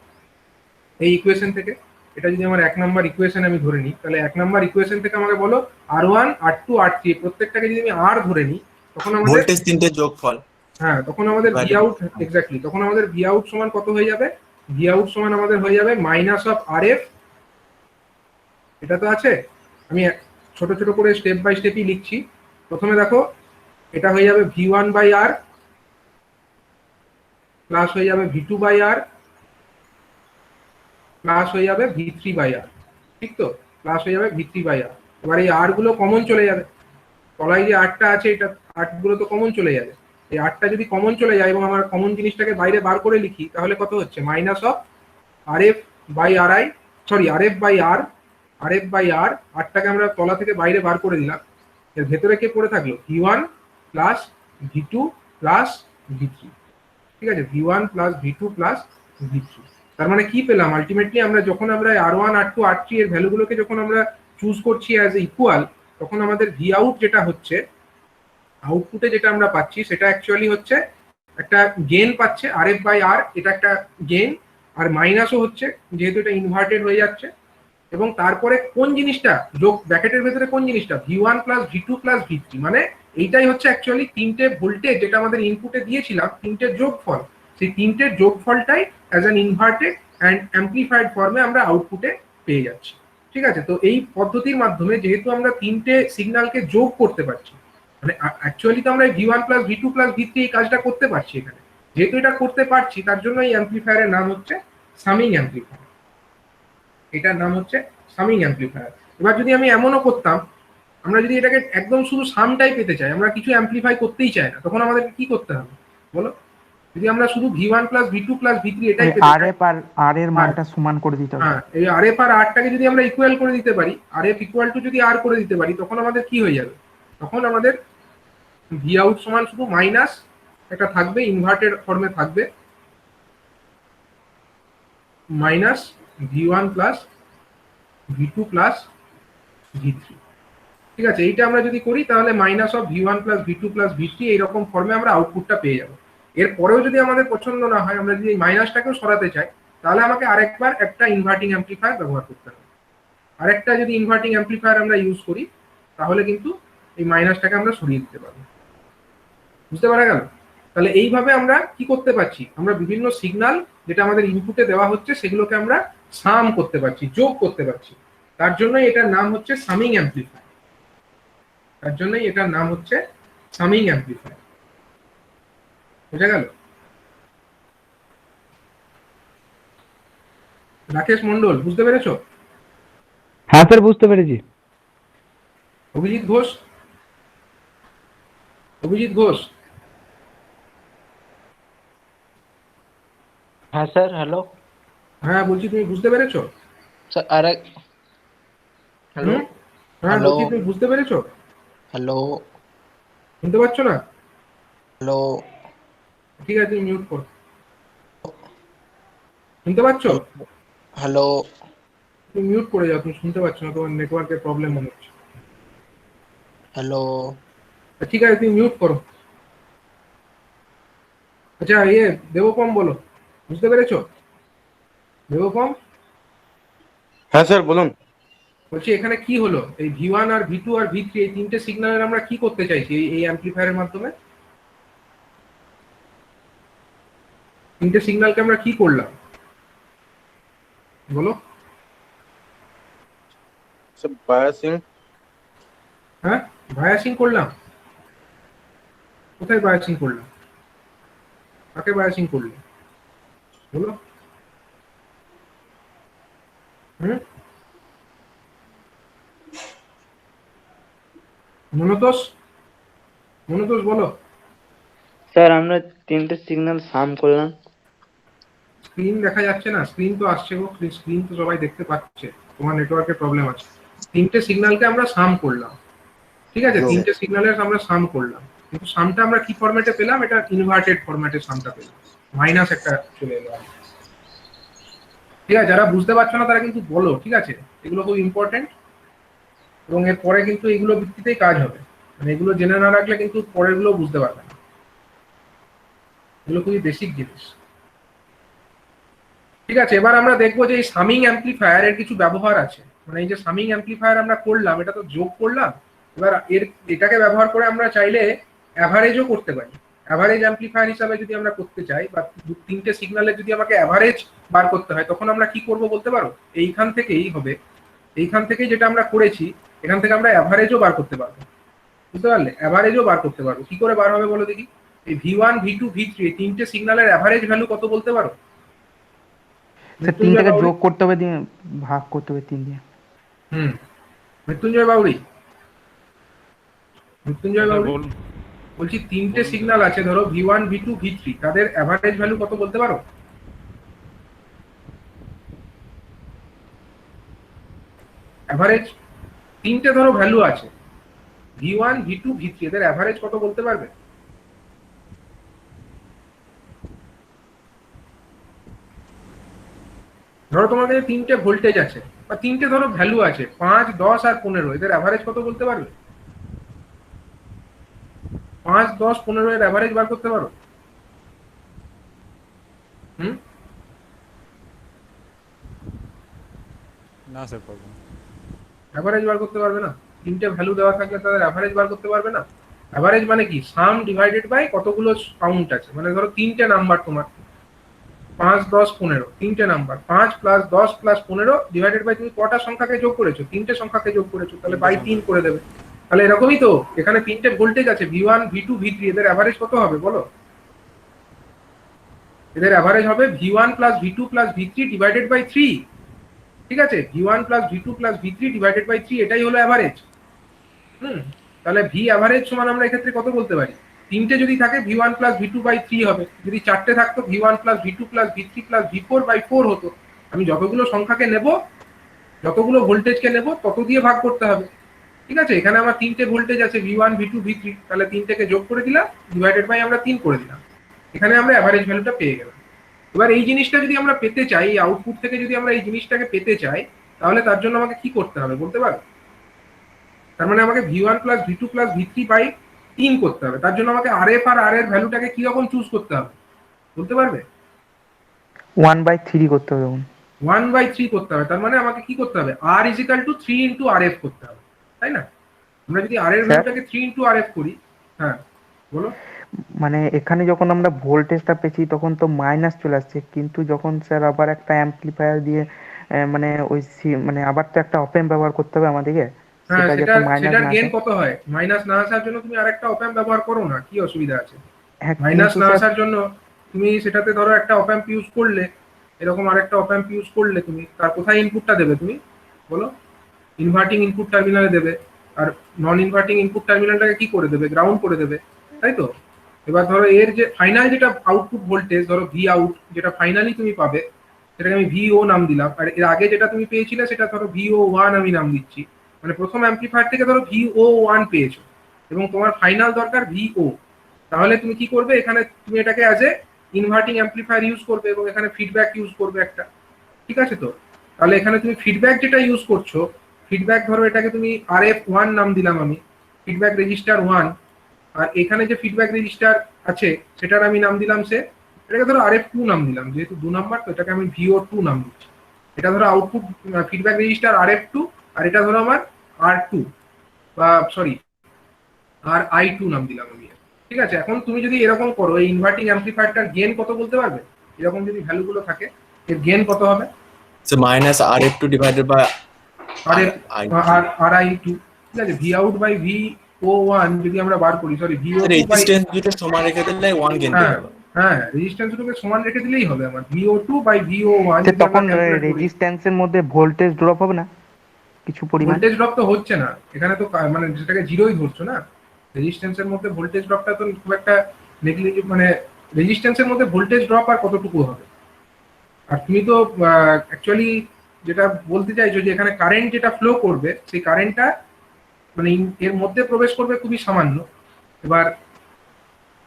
এই ইকুয়েশন থেকে, এটা যদি আমার 1 নাম্বার ইকুয়েশন আমি ধরে নিই, তাহলে 1 নাম্বার ইকুয়েশন থেকে আমাকে বলো R1 R2 R3 প্রত্যেকটাকে যদি আমি R ধরে নিই, তখন আমাদের ভোল্টেজ তিনটে যোগফল। হ্যাঁ তখন আমাদের ভি আউট, এক্স্যাক্টলি তখন আমাদের ভি আউট সমান কত হয়ে যাবে? ভি আউট সমান আমাদের হয়ে যাবে মাইনাস অফ RF, এটা তো আছে, আমি ছোট ছোট করে স্টেপ বাই স্টেপই লিখছি। প্রথমে দেখো, এটা হয়ে যাবে V1 বাই R প্লাস হয়ে যাবে V2 বাই R প্লাস হয়ে যাবে V3 বাই R। ঠিক তো, প্লাস হয়ে যাবে V3 বাই R। এবার এই R গুলো কমন চলে যাবে, তলায় যে আরটা আছে এটা, আট গুলো তো কমন চলে যাবে। এই আরটা যদি কমন চলে যায় এবং আমার কমন জিনিসটাকে বাইরে বার করে লিখি, তাহলে কত হচ্ছে? Minus of RF by RI, sorry RF by R, RF by R, আরটাকে আমরা তলা থেকে বাইরে বার করে দিলাম। এর ভেতরে কে পড়ে থাকলো? V1 plus V2 plus V3। ঠিক আছে, V1 plus V2 plus V3। তার মানে কি পেলাম আলটিমেটলি? আমরা যখন আমরা R1 R2 R3 এর ভ্যালুগুলোকে যখন আমরা চুজ করছি অ্যাজ ইকুয়াল, তখন আমাদের ভি আউট যেটা হচ্ছে, আউটপুটে যেটা আমরা পাচ্ছি সেটা অ্যাকচুয়ালি হচ্ছে একটা গেন পাচ্ছে RF বাই R, এটা একটা গেন, আর মাইনাসও হচ্ছে যেহেতু এটা ইনভার্টেড হয়ে যাচ্ছে। এবং তারপরে কোন জিনিসটা যোগ, ব্র্যাকেটের ভেতরে কোন জিনিসটা? V1 plus V2 plus V3, মানে এইটাই হচ্ছে অ্যাকচুয়ালি তিনটে ভোল্টেজ যেটা আমাদের ইনপুটে দিয়েছিলাম, তিনটের যোগফল। সেই তিনটের যোগফলটাই as an inverted and amplified ফর্মে আমরা আউটপুটে পেয়ে যাচ্ছি। ঠিক আছে, তো এই পদ্ধতির মাধ্যমে যেহেতু আমরা তিনটে সিগন্যালকে যোগ করতে পারছি, মানে অ্যাকচুয়ালি তো আমরা V1 plus V2 plus V3 এই কাজটা করতে পারছি এখানে। যেহেতু এটা করতে পারছি, তার জন্য এই অ্যাম্পলিফায়ারের নাম হচ্ছে সামিং অ্যাম্পলিফায়ার। এটার নাম হচ্ছে সামিং অ্যাম্পলিফায়ার। এবার যদি আমি এমনও করতাম, আমরা যদি এটাকে একদম শুধু সামটাই পেতে চাই, আমরা কিছু অ্যাম্পলিফাই করতেই চাই না, তখন আমাদের কি করতে হবে বলো? যদি আমরা শুধু V1 plus V2 plus V3 এটাই পেতে চাই, RF আর R এর মানটা সমান করে দিতে হবে। হ্যাঁ এই RF আর Rটাকে যদি আমরা ইকুয়াল করে দিতে পারি, RF ইকুয়াল টু যদি R করে দিতে পারি, তখন আমাদের কি হয়ে যাবে? তখন আমাদের ভি আউট সমান শুধু মাইনাস একটা থাকবে, ইনভার্টেড ফর্মে থাকবে, minus V1 plus V2 plus V3। ঠিক আছে, এইটা আমরা যদি করি তাহলে minus of V1 plus V2 plus V3 এইরকম ফর্মে আমরা আউটপুটটা পেয়ে যাবো। এরপরেও যদি আমাদের পছন্দ না হয়, আমরা যদি এই মাইনাসটাকেও সরাতে চাই, তাহলে আমাকে আরেকবার একটা ইনভার্টিং অ্যাম্পলিফায়ার ব্যবহার করতে হবে। আরেকটা যদি ইনভার্টিং অ্যাম্পলিফায়ার আমরা ইউজ করি, তাহলে কিন্তু এই মাইনাসটাকে আমরা সরিয়ে দিতে পারবো। বুঝতে পারা গেল? তাহলে এইভাবে আমরা কি করতে পারছি? আমরা বিভিন্ন সিগন্যাল যেটা আমাদের ইনপুটে দেওয়া হচ্ছে সেগুলোকে আমরা সাম করতে পারছি, যোগ করতে পারছি। তার জন্যই এটার নাম হচ্ছে সামিং অ্যাম্পলিফায়ার। তার জন্যই এটার নাম হচ্ছে সামিং অ্যাম্পলিফায়ার। বোঝা গেল? রাকেশ মন্ডল, বুঝতে পেরেছো? হ্যাঁ স্যার, বুঝতে পেরেছি। অভিজিৎ ঘোষ, অভিজিৎ ঘোষ, হ্যাঁ স্যার, হ্যালো হ্যাঁ বলছি তুমি বুঝতে পেরেছো? স্যার। আরে হ্যালো হুম? হ্যাঁ হ্যালো বলছি তুমি বুঝতে পেরেছো? হ্যালো শুনতে পাচ্ছ না? হ্যালো ঠিক আছে, তুমি মিউট করো। শুনতে পাচ্ছ? হ্যালো তুমি মিউট করে যাও, তুমি শুনতে পাচ্ছ না, তোমার নেটওয়ার্কের প্রবলেম মনে হচ্ছে। হ্যালো ঠিক আছে, তুমি মিউট করো। আচ্ছা দেবপম বলো, বুঝতে পেরেছো? দেবপম, হ্যাঁ স্যার বলুন। বলছি এখানে কি হলো? এই V1 আর V2 আর V3 এই তিনটে সিগন্যালের আমরা কি করতে চাইছি এই অ্যাম্পলিফায়ারের মাধ্যমে? তিনটে সিগন্যালকে আমরা কি করলাম বলো? सर बायसिंग হ্যাঁ বায়াসিং করলাম, কোথায় বায়াসিং করলাম, কাকে বায়াসিং করলে বলো? হুম, মনোতোষ, মনোতোষ বলো। স্যার আমরা তিনটে সিগন্যাল সাম করলাম। স্ক্রিন দেখা যাচ্ছে না? স্ক্রিন তো আসছে গো, স্ক্রিন তো সবাই দেখতে পাচ্ছে, তোমার নেটওয়ার্কের প্রবলেম আছে। তিনটে সিগন্যালকে আমরা সাম করলাম, ঠিক আছে? তিনটে সিগন্যালের আমরা সাম করলাম, কিন্তু সামটা আমরা কি ফরম্যাটে পেলাম? এটা ইনভার্টেড ফরম্যাটে সামটা পেলাম, মাইনাস একটা চলে এলো। ঠিক আছে, যারা বুঝতে পারছো না তারা কিন্তু বলো, ঠিক আছে? এগুলো খুব ইম্পর্টেন্ট, এবং এর পরে কিন্তু এগুলো ভিত্তিতেই কাজ হবে, মানে এগুলো জেনে না রাখলে কিন্তু পরেরগুলো বুঝতে পারবে না। এগুলো খুবই বেসিক জিনিস। ঠিক আছে, এবার আমরা দেখবো যে এই সামিং অ্যাম্পলিফায়ার এর কিছু ব্যবহার আছে। মানে এই যে সামিং অ্যাম্পলিফায়ার আমরা করলাম, এটা তো যোগ করলাম, এবার এটাকে ব্যবহার করে আমরা চাইলে অ্যাভারেজও করতে পারি। অ্যাভারেজ অ্যাম্পলিফায়ার হিসাবে যদি আমরা করতে চাই, বা তিনটে সিগন্যালের যদি আমাকে অ্যাভারেজ বার করতে হয়, তখন আমরা কি করব বলতে পারো? এইখান থেকেই হবে, এইখান থেকেই যেটা আমরা করেছি, এখান থেকে আমরা অ্যাভারেজও বার করতে পারবো। বুঝতে পারলে? অ্যাভারেজও বার করতে পারবো। কি করে বার হবে বলো দেখি? এই V1 V2 V3 এই তিনটে সিগন্যালের অ্যাভারেজ ভ্যালু কত বলতে পারো? স্যার তিনটাকে যোগ করতে হবে, দিয়ে ভাগ করতে হবে 3 দিয়ে। মৃত্যুঞ্জয় বাউরি, মৃত্যুঞ্জয় বাউরি বলছি, তিনটে সিগন্যাল আছে ধরো V1 V2 V3, তাদের অ্যাভারেজ ভ্যালু কত বলতে পারো? অ্যাভারেজ তিনটে ধরো ভ্যালু আছে V1 V2 V3, এদের অ্যাভারেজ কত বলতে পারবে? ধরো তোমার কাছে তিনটে ভোল্টেজ আছে, বা তিনটে ধরো ভ্যালু আছে 5, 10 আর 15, এদের অ্যাভারেজ কত বলতে পারবে? 5, 10, 15 এর অ্যাভারেজ বার করতে পারো? না স্যার পারবো না। অ্যাভারেজ বার করতে পারবে না? তিনটে ভ্যালু দেওয়া থাকলে তাদের অ্যাভারেজ বার করতে পারবে না? অ্যাভারেজ মানে কি? সাম ডিভাইডেড বাই কতগুলো কাউন্ট আছে। মানে ধরো তিনটে নাম্বার তোমার 5, 10, 15, তিনটে নাম্বার 5 + 10 + 15 ডিভাইডেড বাই তুমি কটা সংখ্যাকে যোগ করেছো? তিনটে সংখ্যাকে যোগ করেছো, তাহলে বাই 3 করে দেবে। তাহলে এরকমই তো, এখানে তিনটে ভোল্টেজ আছে V1 V2 V3, এদের অ্যাভারেজ কত হবে বলো? এদের অ্যাভারেজ হবে V1 + V2 + V3 divided by 3। ঠিক আছে, V1 + V2 + V3 divided by 3, এটাই হলো অ্যাভারেজ। তাহলে V অ্যাভারেজ সমান আমরা এক্ষেত্রে কত বলতে পারি? তিনটে যদি থাকে V1 + V2 / 3 হবে, যদি চারটে থাকতো V1 + V2 + V3 + V4 / 4 হতো। আমি যতগুলো সংখ্যাকে নেব, যতগুলো ভোল্টেজকে নেব, তত দিয়ে ভাগ করতে হবে। ঠিক আছে, এখানে আমার তিনটে ভোল্টেজ আছে V1 V2 V3, তাহলে তিনটেকে যোগ করে দিলাম, ডিভাইডেড বাই আমরা 3 করে দিলাম, এখানে আমরা অ্যাভারেজ ভ্যালুটা পেয়ে গেলাম। এবার এই জিনিসটা যদি আমরা পেতে চাই, এই আউটপুট থেকে যদি আমরা এই জিনিসটাকে পেতে চাই, তাহলে তার জন্য আমাকে কি করতে হবে বলতে পারো? তার মানে আমাকে V1 + V2 + V3 বাই 3 করতে হবে। তার জন্য আমাকে RF আর R এর ভ্যালুটাকে কি রকম চুজ করতে হবে বলতে পারবে? 1/3 করতে হবে। 1/3 করতে হবে। তার মানে আমাকে কি করতে হবে? R = 3 × RF করতে হবে, তাই না? আমরা যদি R এর ভ্যালুটাকে 3 × RF করি, হ্যাঁ বলো। মানে এখানে যখন আমরা ভোল্টেজটা পেয়েছি তখন তো মাইনাস চলে আসছে, কিন্তু যখন স্যার আবার একটা অ্যাম্পলিফায়ার দিয়ে মানে ওই মানে আবার তো একটা অপ অ্যাম্প ব্যবহার করতে হবে আমাদেরকে, হ্যাঁ, সেটা যাতে মাইনাস সেটার না গেইন আসে। কত হয়? মাইনাস না আসার জন্য তুমি আরেকটা অপ অ্যাম্প ব্যবহার করো না, কি অসুবিধা আছে? হ্যাঁ, মাইনাস কিন্তু না স্যার আসার জন্য তুমি সেটাতে ধরো একটা অপ অ্যাম্প ইউজ করলে, এরকম আরেকটা অপ অ্যাম্প ইউজ করলে, তুমি তার কোথায় ইনপুটটা দেবে তুমি বলো? ইনভার্টিং ইনপুট টার্মিনালে দেবে, আর নন ইনভার্টিং ইনপুট টার্মিনালটাকে কি করে দেবে? গ্রাউন্ড করে দেবে, তাই তো? এবার ধরো এর যে ফাইনাল যেটা আউটপুট ভোল্টেজ, ধরো ভি আউট, যেটা ফাইনালি তুমি পাবে, সেটাকে আমি ভিও নাম দিলাম, আর এর আগে যেটা তুমি পেয়েছিলে সেটা ধরো VO1 আমি নাম দিচ্ছি। মানে প্রথম অ্যাম্পলিফায়ার থেকে ধরো VO1 পেয়েছো, এবং তোমার ফাইনাল দরকার VO। তাহলে তুমি কি করবে? এখানে তুমি এটাকে as a inverting amplifier use করবে, এবং এখানে ফিডব্যাক ইউজ করবে একটা। ঠিক আছে তো? তাহলে এখানে তুমি ফিডব্যাক যেটা ইউজ করছো, ফিডব্যাক ধরো এটাকে তুমি RF1 নাম দিলাম আমি, ফিডব্যাক রেজিস্টার 1। আর এখানে যে ফিডব্যাক রেজিস্টার আছে সেটার আমি নাম দিলাম এটাকে ধরো RF2 নাম দিলাম, যেহেতু 2 নাম্বার তো এটাকে আমি VO2 নাম দিচ্ছি। এটা ধরো আউটপুট ফিডব্যাক রেজিস্টার RF2, আর এটা ধরো আমার R2, বা সরি RI2 নাম দিলাম আমি। ঠিক আছে, এখন তুমি যদি এরকম করো, এই ইনভার্টিং অ্যাম্পলিফায়ারটার গেইন কত বলতে পারবে? এরকম যদি ভ্যালুগুলো থাকে, এর গেইন কত হবে? So minus RF2 divided by R I আর আর আই টু, ঠিক আছে, V out by V O one যদি আমরা বার করি, sorry V O two by, resistance দুটো সমান রেখে দিলে 1 গেইন পেয়ে হ্যাঁ যাবো। হ্যাঁ রেজিস্ট্যান্স দুটোকে সমান রেখে দিলেই হবে আমার, ভিও টু বাই ভিও ওয়ান সে যদি আমরা তখন ক্যালকুলেট করি। রেজিস্ট্যান্সের মধ্যে ভোল্টেজ ড্রপ হবে না কিছু পরিমাণ? ভোল্টেজ ড্রপ তো হচ্ছে না এখানে, তো মানে যেটাকে জিরোই ধরছো না, রেজিস্ট্যান্সের মধ্যে ভোল্টেজ ড্রপটা তো খুব একটা নেগলিজিবল, মানে রেজিস্ট্যান্সের মধ্যে ভোল্টেজ ড্রপ আর কতটুকু হবে। আর তুমি তো অ্যাকচুয়ালি যেটা বলতে চাইছো যে এখানে কারেন্ট যেটা ফ্লো করবে সেই কারেন্টটা মানে এর মধ্যে প্রবেশ করবে খুবই সামান্য। এবার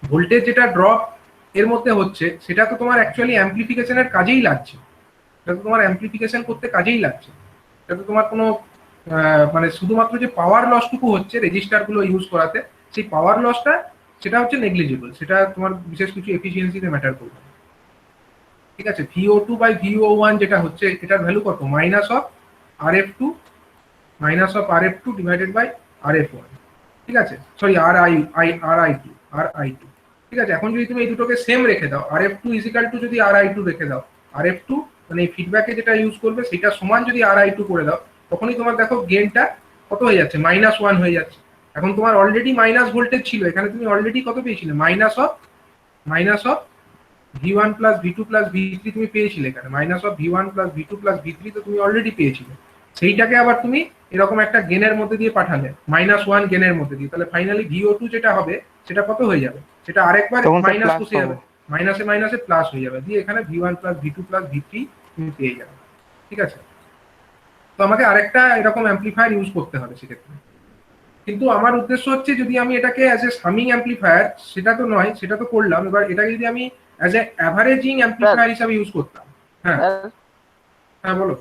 ভোল্টেজ যেটা ড্রপ এর মধ্যে হচ্ছে সেটা তো তোমার অ্যাকচুয়ালি অ্যাম্প্লিফিকেশনের কাজেই লাগছে, এটা তো তোমার অ্যাম্প্লিফিকেশন করতে কাজেই লাগছে। এটা তো তোমার কোনো মানে শুধুমাত্র যে পাওয়ার লসটুকু হচ্ছে রেজিস্টারগুলো ইউজ করাতে, সেই পাওয়ার লসটা সেটা হচ্ছে নেগলিজিবল, সেটা তোমার বিশেষ কিছু এফিসিয়েন্সিতে ম্যাটার করবে না। ঠিক আছে, VO two by VO one যেটা হচ্ছে এটার ভ্যালু কত, minus of R F two, minus of R F two divided by R F one. ঠিক আছে, সরি আর আই টু। ঠিক আছে, এখন যদি তুমি এই দুটোকে সেম রেখে দাও, আর এফ টু ইজিক্যাল টু যদি আর আই টু রেখে দাও, আর এফ টু মানে এই ফিডব্যাকে যেটা ইউজ করবে সেটা সমান যদি আর আই টু করে দাও, তখনই তোমার দেখো গেনটা কত হয়ে যাচ্ছে, মাইনাস ওয়ান হয়ে যাচ্ছে। এখন তোমার অলরেডি মাইনাস ভোল্টেজ ছিল, এখানে তুমি অলরেডি কত পেয়েছিলে, minus of V one plus V two plus V three তুমি পেয়েছিলে, এখানে minus of V one plus V two plus V three তো তুমি অলরেডি পেয়েছিলে। সেইটাকে আবার তুমি এরকম একটা গেনের মধ্যে দিয়ে পাঠালে, মাইনাস ওয়ান গেনের মধ্যে দিয়ে, তাহলে ফাইনালি ভিও টু যেটা হবে সেটা কত হয়ে যাবে, সেটা আরেকবার তখন স্যার মাইনাস প্লাস বসে যাবে, মাইনাসে মাইনাসে প্লাস হয়ে যাবে, দিয়ে এখানে V one plus V two plus V three তুমি পেয়ে যাবে। ঠিক আছে, তো আমাকে আরেকটা এরকম অ্যাম্প্লিফায়ার ইউজ করতে হবে সেক্ষেত্রে। কিন্তু আমার উদ্দেশ্য হচ্ছে যদি আমি এটাকে অ্যাজ এ সামিং অ্যাম্প্লিফায়ার, সেটা তো নয়, সেটা তো করলাম, এবার এটাকে যদি আমি অ্যাজ এ অ্যাভারেজিং অ্যাম্প্লিফায়ার হিসাবে ইউজ করতাম। হ্যাঁ হ্যাঁ বলো।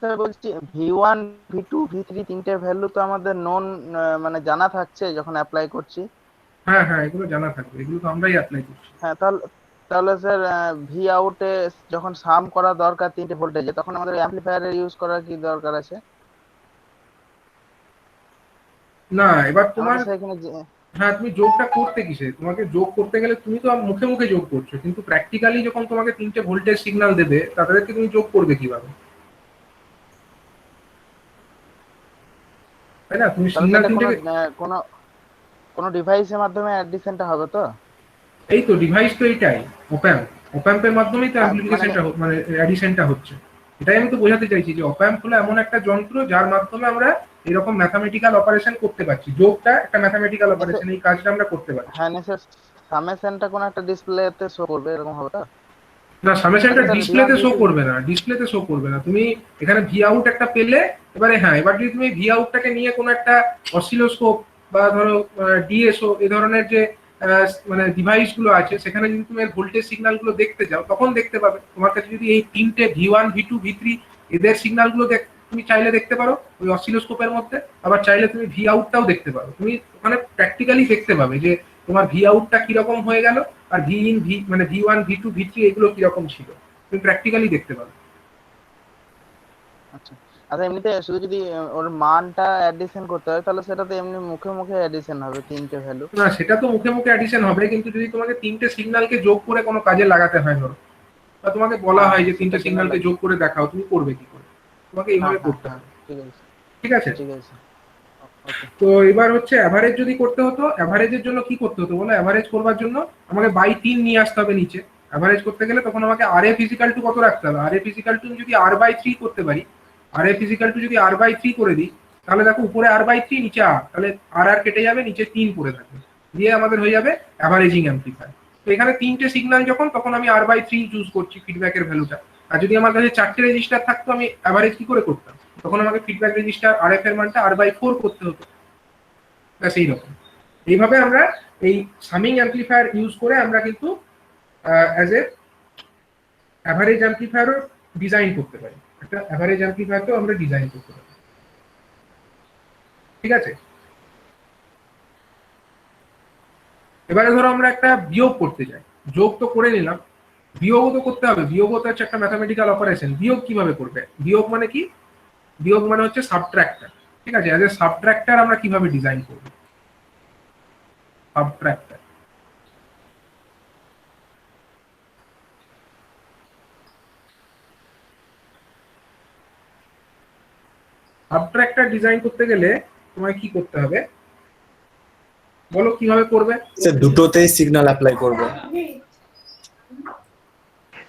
স্যার বলছি V1 V2 V3 তিনটে ভ্যালু তো আমাদের নন মানে জানা থাকছে যখন অ্যাপ্লাই করছি। হ্যাঁ হ্যাঁ এগুলো জানা থাকবে, এগুলো তো আমরাই অ্যাপ্লাই করছি। হ্যাঁ তাহলে তাহলে স্যার ভি আউটে যখন সাম করা দরকার তিনটে ভোল্টেজে, তখন আমাদের অ্যাম্প্লিফায়ারের ইউজ করার কি দরকার আছে? না এবার তোমার, আমাদের সেখানে হ্যাঁ তুমি যোগটা করতে কিসে, তোমাকে যোগ করতে গেলে তুমি তো মুখে মুখে যোগ করছো, কিন্তু প্র্যাকটিক্যালি যখন তোমাকে তিনটে ভোল্টেজ সিগন্যাল দেবে তাদেরকে তুমি যোগ করবে কিভাবে, তাই না? তুমি তাহলে সিগন্যাল সেটা কোনো তিনটে, কোনো কোনো ডিভাইসের মাধ্যমে অ্যাডিশনটা হবে তো? এই তো ডিভাইস তো এইটাই, অপ্যাম্প, অপ্যাম্পের মাধ্যমেই তো মানে অ্যাম্প্লিফিকেশনটা মানে অ্যাডিশনটা হচ্ছে। এটাই আমি তো বোঝাতে চাইছি যে অপ্যাম্প হলো এমন একটা যন্ত্র যার মাধ্যমে আমরা এরকম ম্যাথামেটিক্যাল অপারেশন করতে পারছি, যোগটা একটা ম্যাথামেটিক্যাল অপারেশন, এই কাজটা আমরা করতে পারছি। হ্যাঁ স্যার, সামেশনটা কোনো একটা ডিসপ্লেতে শো করবে, এরকম হবে তো? না সামেশনটা আচ্ছা স্যার, ডিসপ্লেতে V1 শো V2 করবে না, ডিসপ্লেতে শো করবে না, তুমি এখানে ভি আউট একটা পেলে, এবারে হ্যাঁ এবার যদি তুমি ভি আউটটাকে নিয়ে কোনো একটা অসিলোস্কোপ বা ধরো ডিএসও এই ধরনের যে মানে ডিভাইস গুলো আছে সেখানে যদি তুমি ভোল্টেজ সিগন্যাল গুলো দেখতে যাও তখন দেখতে পাবে, তোমার কাছে যদি এই তিনটে V one V two V three এদের সিগন্যাল গুলো তুমি চাইলে দেখতে পারো ওই অসিলোস্কোপের মধ্যে, আবার চাইলে তুমি ভি আউটটাও দেখতে পারো, তুমি ওখানে প্র্যাকটিক্যালি দেখতে পাবে যে তোমার ভি আউটটা কিরকম হয়ে গেল আর ভি ইন ভি মানে V one V two V three এগুলো কিরকম ছিল, তুমি প্র্যাকটিক্যালি দেখতে পাবে। আচ্ছা আচ্ছা, এমনিতে শুধু যদি ওর মানটা অ্যাডিশন করতে হয়, তাহলে সেটা তো এমনি মুখে মুখে অ্যাডিশন হবে তিনটে ভ্যালু। না সেটা তো মুখে মুখে অ্যাডিশন হবে, কিন্তু যদি তোমাকে তিনটে সিগন্যালকে যোগ করে কোনো কাজে লাগাতে হয় ধরো, বা তোমাকে বলা হয় যে তিনটে সেটার জন্য সিগন্যালকে যোগ করে দেখাও, তুমি করবে কি করে, তোমাকে এইভাবে হ্যাঁ করতে হ্যাঁ হবে। ঠিক আছে ঠিক আছে, ঠিক আছে ওকে। তো এবার হচ্ছে অ্যাভারেজ যদি করতে হতো, অ্যাভারেজের জন্য কি করতে হতো বলো, অ্যাভারেজ করবার জন্য আমাকে বাই 3 নিয়ে আসতে হবে নিচে, অ্যাভারেজ করতে গেলে তখন আমাকে আর এ ফিজিক্যাল টু কত রাখতে হবে, আর এ ফিজিক্যাল টু যদি আর বাই 3 করতে পারি, আর এ ফিজিক্যাল টু যদি আর বাই 3 করে দিই, তাহলে দেখো উপরে আর বাই 3 নিচে আর, তাহলে আর আর কেটে যাবে, নিচে 3 পড়ে থাকবে, দিয়ে আমাদের হয়ে যাবে অ্যাভারেজিং অ্যাম্প্লিফায়ার। তো এখানে তিনটে সিগন্যাল যখন, তখন আমি আর বাই 3 চুজ করছি ফিডব্যাকের ভ্যালুটা, আর যদি আমার কাছে 4টে রেজিস্টার থাকতো আমি অ্যাভারেজ কি করে করতাম, তখন আমাকে ফিডব্যাক রেজিস্টার আর এফ এর মানটা আর বাই 4 করতে হতো। সেই রকম এইভাবে আমরা এই সামিং অ্যাম্প্লিফায়ার ইউজ করে আমরা কিন্তু অ্যাজ এ অ্যাভারেজ অ্যাম্প্লিফায়ারও ডিজাইন করতে পারি, একটা অ্যাভারেজ অ্যাম্প্লিফায়ারকেও আমরা ডিজাইন করতে পারি। ঠিক আছে, এবারে ধরো আমরা একটা বিয়োগ করতে চাই, যোগ তো করে নিলাম, বিয়োগও তো করতে হবে, বিয়োগও তো হচ্ছে একটা ম্যাথামেটিক্যাল অপারেশন। বিয়োগ কিভাবে করবে, বিয়োগ মানে কি, বিয়োগ মানে হচ্ছে সাবট্রাক্টর। ঠিক আছে, অ্যাজ এ সাবট্রাক্টর আমরা কিভাবে ডিজাইন করব, সাবট্রাক্টর। সাবট্রাক্টর ডিজাইন করতে গেলে তোমায় কি করতে হবে বলো, কিভাবে করবে? স্যার দুটোতেই সিগন্যাল অ্যাপ্লাই করব।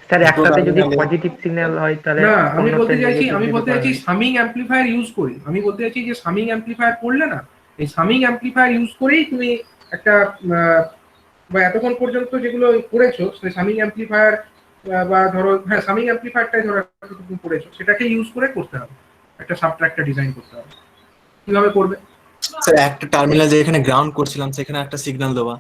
স্যার একটাতে যদি terminal-এ- পজিটিভ সিগন্যাল হয় তাহলে না, আমি অন্যটায় বলতে চাইছি negative দিতে পারবে। সামিং অ্যাম্পলিফায়ার ইউজ করি। আমি বলতে চাইছি যে সামিং অ্যাম্পলিফায়ার করলে না, এই সামিং অ্যাম্পলিফায়ার ইউজ করেই তুমি একটা বা এতক্ষণ পর্যন্ত যেগুলো করেছো সেই সামিং অ্যাম্পলিফায়ার বা ধরো হ্যাঁ সামিং অ্যাম্পলিফায়ারটাই ধরো তুমি করেছো, সেটাকে ইউজ করে করতে হবে, একটা সাবট্রাক্টর ডিজাইন করতে হবে। কিভাবে করবে? স্যার একটা টার্মিনাল যেখানে গ্রাউন্ড করছিলাম সেখানে একটা সিগন্যাল দেওয়া।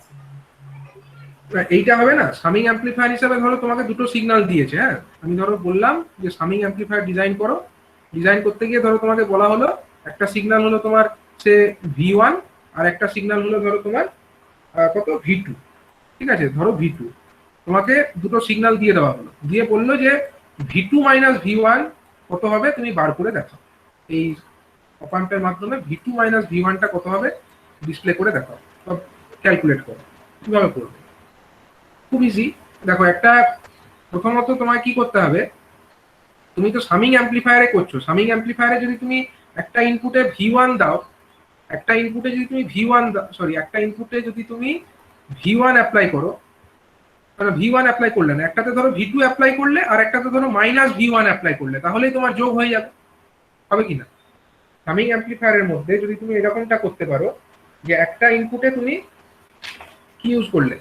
না, এইটা হবে না। সামিং অ্যাম্পলিফায়ার হিসাবে ধরো তোমাকে দুটো সিগন্যাল দিয়েছে, হ্যাঁ আমি ধরো বললাম যে সামিং অ্যাম্পলিফায়ার ডিজাইন করো, ডিজাইন করতে গিয়ে ধরো তোমাকে বলা হলো একটা সিগন্যাল হলো তোমার সে V1 আর একটা সিগন্যাল হলো ধরো তোমার কত V2, ঠিক আছে, ধরো V2 তোমাকে দুটো সিগন্যাল দিয়ে দেওয়া হলো, দিয়ে বললো যে V2 মাইনাস V1 কত হবে তুমি বার করে দেখো, এই অপাম্পের মাধ্যমে V2 মাইনাস V1টা কত হবে ডিসপ্লে করে দেখো, ক্যালকুলেট করো। কিভাবে করবে? খুব ইজি। দেখো একটা প্রথমত তোমায় কি করতে হবে, তুমি তো সামিং অ্যাম্পলিফায়ারে করছো, সামিং অ্যাম্পলিফায়ারে যদি তুমি একটা ইনপুটে V1 দাও, একটা ইনপুটে যদি তুমি একটা ইনপুটে যদি তুমি V1 অ্যাপ্লাই করো, মানে V1 অ্যাপ্লাই করলে না, একটাতে ধরো V2 অ্যাপ্লাই করলে আর একটাতে ধরো মাইনাস V1 অ্যাপ্লাই করলে, তাহলেই তোমার যোগ হয়ে যাবে, হবে কি না? সামিং অ্যাম্পলিফায়ারের মধ্যে যদি তুমি এরকমটা করতে পারো যে একটা ইনপুটে তুমি কি ইউজ করলে,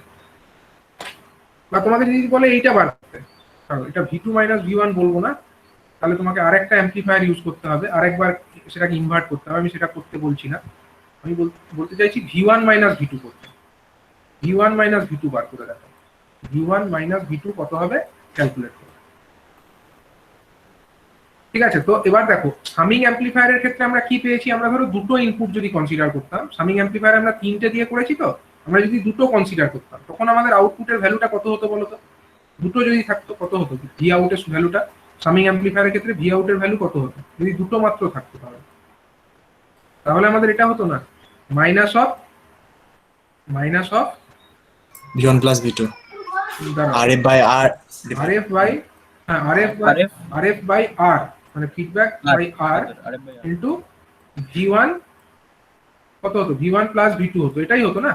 বা তোমাকে যদি বলে এইটা বার করতে, কারণ এটা V2 মাইনাস V1 বলবো না, তাহলে তোমাকে আরেকটা অ্যাম্পলিফায়ার ইউজ করতে হবে, আরেকবার সেটাকে ইনভার্ট করতে হবে, আমি সেটা করতে বলছি না, আমি বলতে চাইছি V1 মাইনাস V2 করতে। V1 মাইনাস V2 বার করে দেখো, V1 মাইনাস V2 কত হবে ক্যালকুলেট করো। ঠিক আছে, তো এবার দেখো সামিং অ্যাম্পলিফায়ারের ক্ষেত্রে আমরা কি পেয়েছি, আমরা ধরো দুটো ইনপুট যদি কনসিডার করতাম, সামিং অ্যাম্পলিফায়ার আমরা তিনটে দিয়ে করেছি, তো আমরা যদি দুটো কনসিডার করতাম তখন আমাদের আউটপুটের ভ্যালুটা কত হতো বলো তো? দুটো যদি থাকতো কত হতো ভি আউটের ভ্যালুটা? সামিং অ্যাম্পলিফায়ারের ক্ষেত্রে ভি আউটের ভ্যালু কত হতো যদি দুটো মাত্র থাকতো? তাহলে আমাদের এটা হতো না minus of V1 plus V2 RF by R RF by RF by R, মানে feedback by R into V1 কত হতো? V1 প্লাস V2 হতো, এটাই হতো না,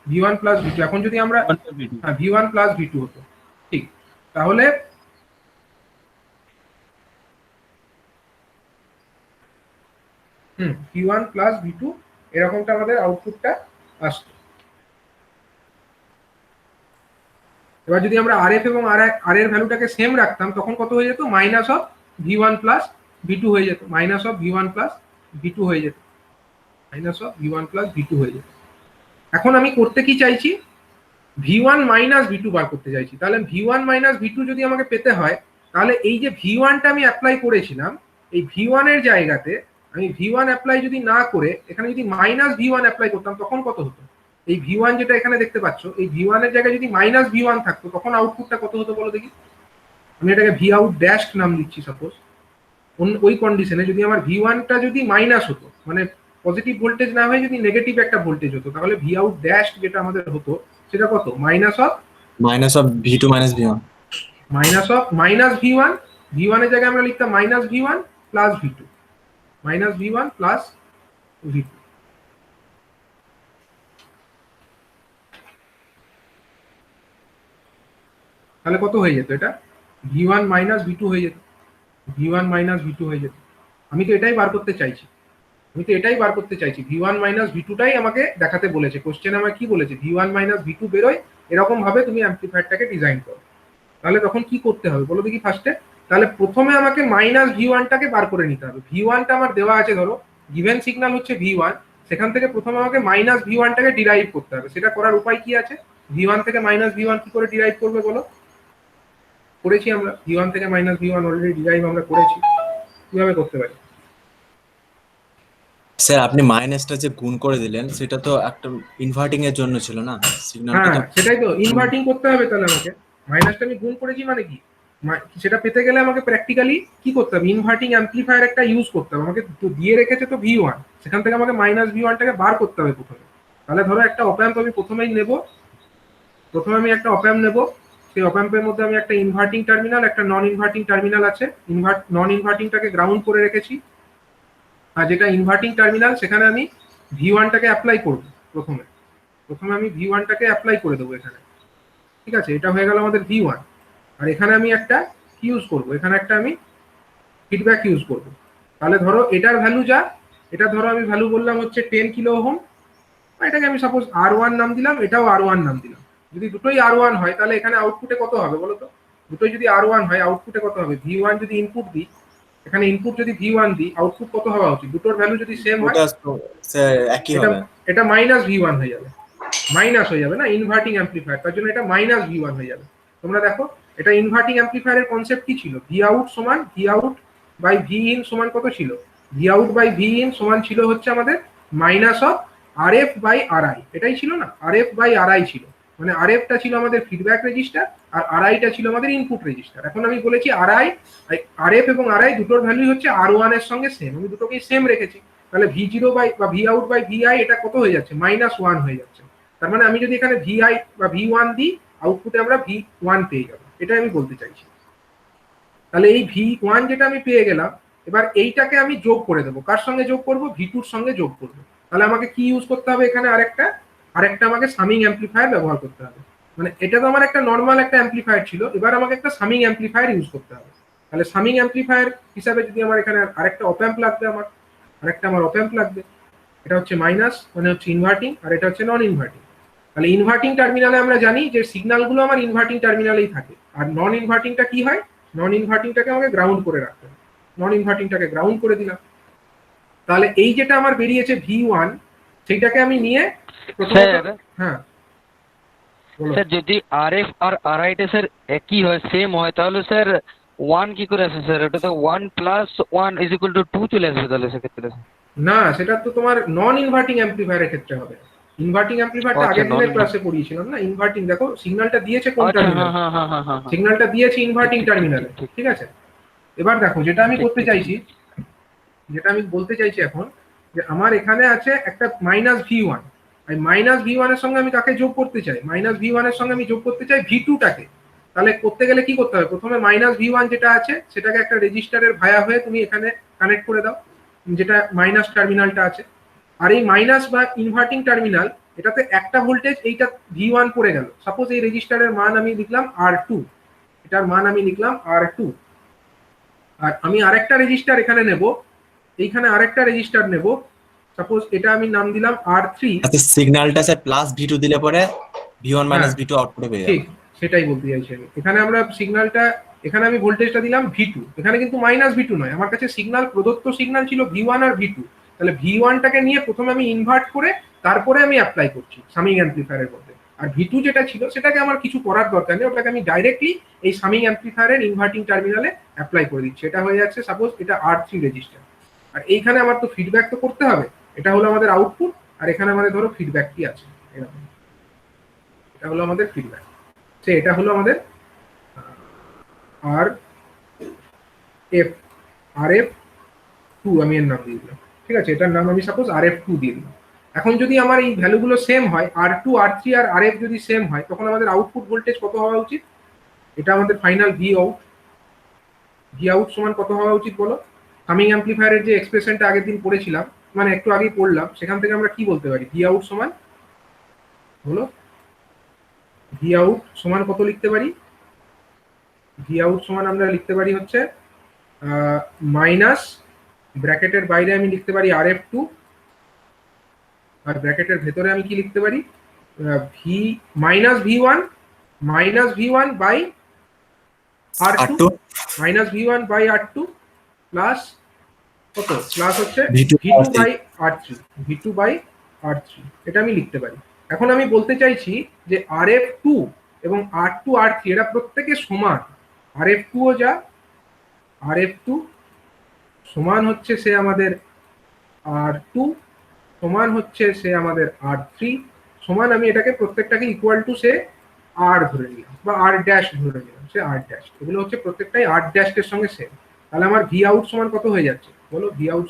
V1 প্লাস V2। এখন যদি আমরা V1 প্লাস V2 হতো, ঠিক, তাহলে V1 প্লাস V2 এরকমটা আমাদের আউটপুটটা আসতো। এবার যদি আমরা RF এবং R এর ভ্যালুটাকে সেম রাখতাম তখন কত হয়ে যেত? Minus of V1 plus V2 হয়ে যেত, minus of V1 plus V2 হয়ে যেত, minus of V1 plus V2 হয়ে যেত। এখন আমি করতে কি চাইছি? V1 মাইনাস V2 বার করতে চাইছি। তাহলে V1 মাইনাস V2 যদি আমাকে পেতে হয়, তাহলে এই যে V1টা আমি অ্যাপ্লাই করেছিলাম, এই V1 এর জায়গাতে আমি V1 অ্যাপ্লাই যদি না করে এখানে যদি মাইনাস V1 অ্যাপ্লাই করতাম তখন কত হতো? এই V1 যেটা এখানে দেখতে পাচ্ছ, এই V1 এর জায়গায় যদি মাইনাস V1 থাকতো তখন আউটপুটটা কত হতো বলো দেখি? আমি এটাকে ভি আউট ড্যাশ নাম দিচ্ছি সাপোজ। ওই কন্ডিশনে যদি আমার V1টা যদি মাইনাস হতো, মানে পজিটিভ ভোল্টেজ না হয়ে যদি নেগেটিভ একটা ভোল্টেজ হতো, তাহলে ভি আউট ড্যাশ যেটা আমাদের হতো সেটা কত? Minus of V2 minus V1, minus V1, V1 এর জায়গায় আমরা লিখতাম minus V1 plus V2, minus V1 plus V2। তাহলে কত হয়ে যেত? এটা V1 মাইনাস V2 হয়ে যেত, V1 মাইনাস V2 হয়ে যেত। আমি তো এটাই বার করতে চাইছি, V1 মাইনাস V2টাই আমাকে দেখাতে বলেছে। কোশ্চেন আমাকে কি বলেছে? V1 মাইনাস V2 বেরোয়, এরকম ভাবে তুমি অ্যাম্পলিফায়ারটাকে ডিজাইন করো। তাহলে তখন কি করতে হবে বলো দেখি ফার্স্টে? তাহলে প্রথমে আমাকে মাইনাস V1টাকে বার করে নিতে হবে। V1টা আমার দেওয়া আছে, ধরো গিভেন সিগন্যাল হচ্ছে V1, সেখান থেকে প্রথমে আমাকে মাইনাস V1টাকে ডিরাইভ করতে হবে। সেটা করার উপায় কি আছে? V1 থেকে মাইনাস V1 কি করে ডিরাইভ করবে বলো? করেছি আমরা, V1 থেকে মাইনাস V1 অলরেডি ডিরাইভ আমরা করেছি। কিভাবে করতে পারি? স্যার আপনি মাইনাসটা যে গুণ করে দিলেন সেটা তো একটা ইনভার্টিং এর জন্য ছিল না, সিগন্যালটা হ্যাঁ তো সেটাই তো, ইনভার্টিং করতে হবে। তাহলে আমাকে মাইনাসটা আমি গুণ করেছি মানে কি, সেটা পেতে গেলে আমাকে প্র্যাকটিক্যালি কি করতে হবে? ইনভার্টিং অ্যাম্পলিফায়ার একটা ইউজ করতে হবে। আমাকে তো দিয়ে রেখেছে তো V1, সেখান থেকে আমাকে মাইনাস V1টাকে বার করতে হবে প্রথমে। তাহলে ধরো একটা অপ্যাম্প আমি প্রথমে আমি একটা অপ্যাম্প নেব, সেই অপ্যাম্পের মধ্যে আমি একটা ইনভার্টিং টার্মিনাল, একটা নন ইনভার্টিং টার্মিনাল আছে, নন ইনভার্টিংটাকে গ্রাউন্ড করে রেখেছি, আর যেটা ইনভার্টিং টার্মিনাল সেখানে আমি V1টাকে অ্যাপ্লাই করব। প্রথমে আমি V1টাকে অ্যাপ্লাই করে দেবো এখানে, ঠিক আছে? এটা হয়ে গেল আমাদের V1। আর এখানে আমি একটা কি ইউজ করব, এখানে একটা আমি ফিডব্যাক ইউজ করব। তাহলে ধরো এটার ভ্যালু যা, এটা ধরো আমি ভ্যালু বললাম হচ্ছে 10 কিলো ওহম, এটাকে আমি সাপোজ R1 নাম দিলাম, এটাও R1 নাম দিলাম। যদি দুটোই R1 হয় তাহলে এখানে আউটপুটে কত হবে বলো তো? দুটোই যদি R1 হয় আউটপুটে কত হবে? V1 যদি ইনপুট দিই, এখানে ইনপুট যদি V1 দিই, আউটপুট কত হওয়া উচিত? দুটোর ভ্যালু যদি সেম হয় ওটা স্যার একই এটা হবে। এটা মাইনাস V1 হয়ে যাবে, মাইনাস হয়ে যাবে না, ইনভার্টিং অ্যাম্পলিফায়ার, তার জন্য এটা মাইনাস V1 হয়ে যাবে। তোমরা দেখো এটা ইনভার্টিং অ্যাম্পলিফায়ারের কনসেপ্ট কি ছিল? Vout সমান Vout বাই Vin সমান কত ছিল? Vout বাই Vin সমান ছিল হচ্ছে আমাদের minus of RF by RI, এটাই ছিল না? RF বাই RI ছিল, মানে RFটা ছিল আমাদের ফিডব্যাক রেজিস্টার আর RIটা ছিল আমাদের ইনপুট রেজিস্টার। এখন আমি বলেছি RF এবং RI দুটোর ভ্যালু হচ্ছে R1 এর সঙ্গে সেম, আমি দুটোকেই সেম রেখেছি। তাহলে V0 বাই বা Vout বাই VI এটা কত হয়ে যাচ্ছে? -1 হয়ে যাচ্ছে। তার মানে আমি যদি এখানে VI বা V1 দিই, আউটপুটে আমরা V1 পেয়ে যাবো, এটা আমি বলতে চাইছি। তাহলে এই V1 যেটা আমি পেয়ে গেলাম, এবার এইটাকে আমি যোগ করে দেবো। কার সঙ্গে যোগ করব? V2-র সঙ্গে যোগ করবো। তাহলে আমাকে কি ইউজ করতে হবে এখানে? আরেকটা আমাকে সামিং অ্যাম্পলিফায়ার ব্যবহার করতে হবে। মানে এটা তো আমার একটা নর্মাল একটা অ্যাম্পলিফায়ার ছিল, এবার আমাকে একটা সামিং অ্যাম্পলিফায়ার ইউজ করতে হবে। তাহলে সামিং অ্যাম্পলিফায়ার হিসাবে যদি আমার এখানে আরেকটা অপ অ্যাম্প লাগবে, আমার অপ অ্যাম্প লাগবে। এটা হচ্ছে মাইনাস, মানে হচ্ছে ইনভার্টিং, আর এটা হচ্ছে নন ইনভার্টিং। তাহলে ইনভার্টিং টার্মিনালে আমরা জানি যে সিগন্যালগুলো আমার ইনভার্টিং টার্মিনালেই থাকে, আর নন ইনভার্টিংটা কি হয়? নন ইনভার্টিংটাকে আমাকে গ্রাউন্ড করে রাখতে হবে। নন ইনভার্টিংটাকে গ্রাউন্ড করে দিলাম। তাহলে এই যেটা আমার বেরিয়েছে V1, সেইটাকে আমি নিয়ে স্যার হ্যাঁ বলো। স্যার যদি আরএফ আর আরআইটা স্যার একই হয়, সেম হয়, তাহলে স্যার 1 কি করে আসে স্যার? ওটা তো 1 + 1 = 2 চলে আসবে তাহলে সেক্ষেত্রে। না, সেটা তো তোমার নন ইনভার্টিং অ্যাম্পলিফায়ারের ক্ষেত্রে হবে। ইনভার্টিং অ্যাম্পলিফায়ারটা আগের দিনের ক্লাসে পড়িয়েছিলাম না। ইনভার্টিং দেখো সিগন্যালটা দিয়েছে কোন আচ্ছা, টার্মিনালে? হ্যাঁ হ্যাঁ হ্যাঁ হ্যাঁ। সিগন্যালটা দিয়েছে ইনভার্টিং টার্মিনালে, ঠিক আছে? এবার দেখো যেটা আমি করতে চাইছি, যেটা আমি বলতে চাইছি এখন, যে আমার এখানে আছে একটা -V1, আর -V1 এর সঙ্গে আমি কাকে যোগ করতে চাই? -V1 এর সঙ্গে আমি যোগ করতে চাই V2টাকে। তাহলে করতে গেলে কি করতে হবে? প্রথমে -V1 যেটা আছে সেটাকে একটা রেজিস্টারের ভায়া হয়ে তুমি এখানে কানেক্ট করে দাও, যেটা মাইনাস টার্মিনালটা আছে। আর এই মাইনাস বা ইনভার্টিং টার্মিনাল, এটাতে একটা ভোল্টেজ এইটা V1 পড়ে গেল। সাপোজ এই রেজিস্টারের মান আমি লিখলাম R2, এটার মান আমি লিখলাম R2, আর আমি আরেকটা রেজিস্টার এখানে নেব, এইখানে আরেকটা রেজিস্টার নেব, সাপোজ এটা আমি নাম দিলাম R3। আচ্ছা, সিগন্যালটা স্যার +V2 দিলে পরে V1 - V2 আউটপুটে পেয়ে ঠিক, যাবে। সেটাই বলতে চাইছি আমি। এখানে আমরা সিগন্যালটা, এখানে আমি ভোল্টেজটা দিলাম V2, এখানে কিন্তু -V2 নয়, আমার কাছে সিগন্যাল, প্রদত্ত সিগন্যাল ছিল V1 আর V2। তাহলে V1টাকে নিয়ে প্রথমে আমি ইনভার্ট করে তারপরে আমি অ্যাপ্লাই করছি সামিং অ্যাম্পলিফায়ারের মধ্যে। আর V2 যেটা ছিল সেটাকে আমার কিছু করার দরকার নেই, ওটাকে আমি ডাইরেক্টলি এই সামিং অ্যাম্পলিফায়ারের ইনভার্টিং টার্মিনালে অ্যাপ্লাই করে দিচ্ছি। এটা হয়ে যাচ্ছে সাপোজ এটা R3 রেজিস্টার, আর এইখানে আমার তো ফিডব্যাক তো করতে হবে। এটা হলো আমাদের আউটপুট, আর এখানে আমাদের ধরো ফিডব্যাকটি আছে এরকম। এটা হলো আমাদের ফিডব্যাক, এটা হলো আমাদের RF2, আমি এর নাম দিয়ে দিলাম, ঠিক আছে? এটার নাম আমি সাপোজ RF2 দিয়ে দিলাম। এখন যদি আমার এই ভ্যালুগুলো সেম হয়, R2, R3 আর RF যদি সেম হয়, তখন আমাদের আউটপুট ভোল্টেজ কত হওয়া উচিত? এটা আমাদের ফাইনাল Vout সমান কত হওয়া উচিত বলো? সামিং অ্যাম্পলিফায়ারের যে এক্সপ্রেশনটা আগের দিন পড়েছিলাম, মানে একটু আগেই পড়লাম, সেখান থেকে আমরা কি বলতে পারি? Vout সমান হলো, Vout সমান কত লিখতে পারি? Vout সমান আমরা লিখতে পারি হচ্ছে মাইনাস, ব্র্যাকেটের বাইরে আমি লিখতে পারি RF2, আর ব্র্যাকেটের ভেতরে আমি কি লিখতে পারি? V1 by R2, -V1 by R2 plus কত? প্লাস হচ্ছে V2 বাই R3, এটা আমি লিখতে পারি। এখন আমি বলতে চাইছি যে RF2 এবং R2, R3 এরা প্রত্যেকে সমান। RF2 ও যা, RF2 সমান হচ্ছে সে আমাদের R2, সমান হচ্ছে সে আমাদের R3, সমান আমি এটাকে প্রত্যেকটাকে ইকুয়াল টু সে R ধরে নিলাম, বা R ড্যাশ ধরে নিলাম, সে R ড্যাশ। এগুলো হচ্ছে প্রত্যেকটাই R ড্যাশের সঙ্গে সেম। তাহলে আমার Vout সমান কত হয়ে যাচ্ছে বলো? Vout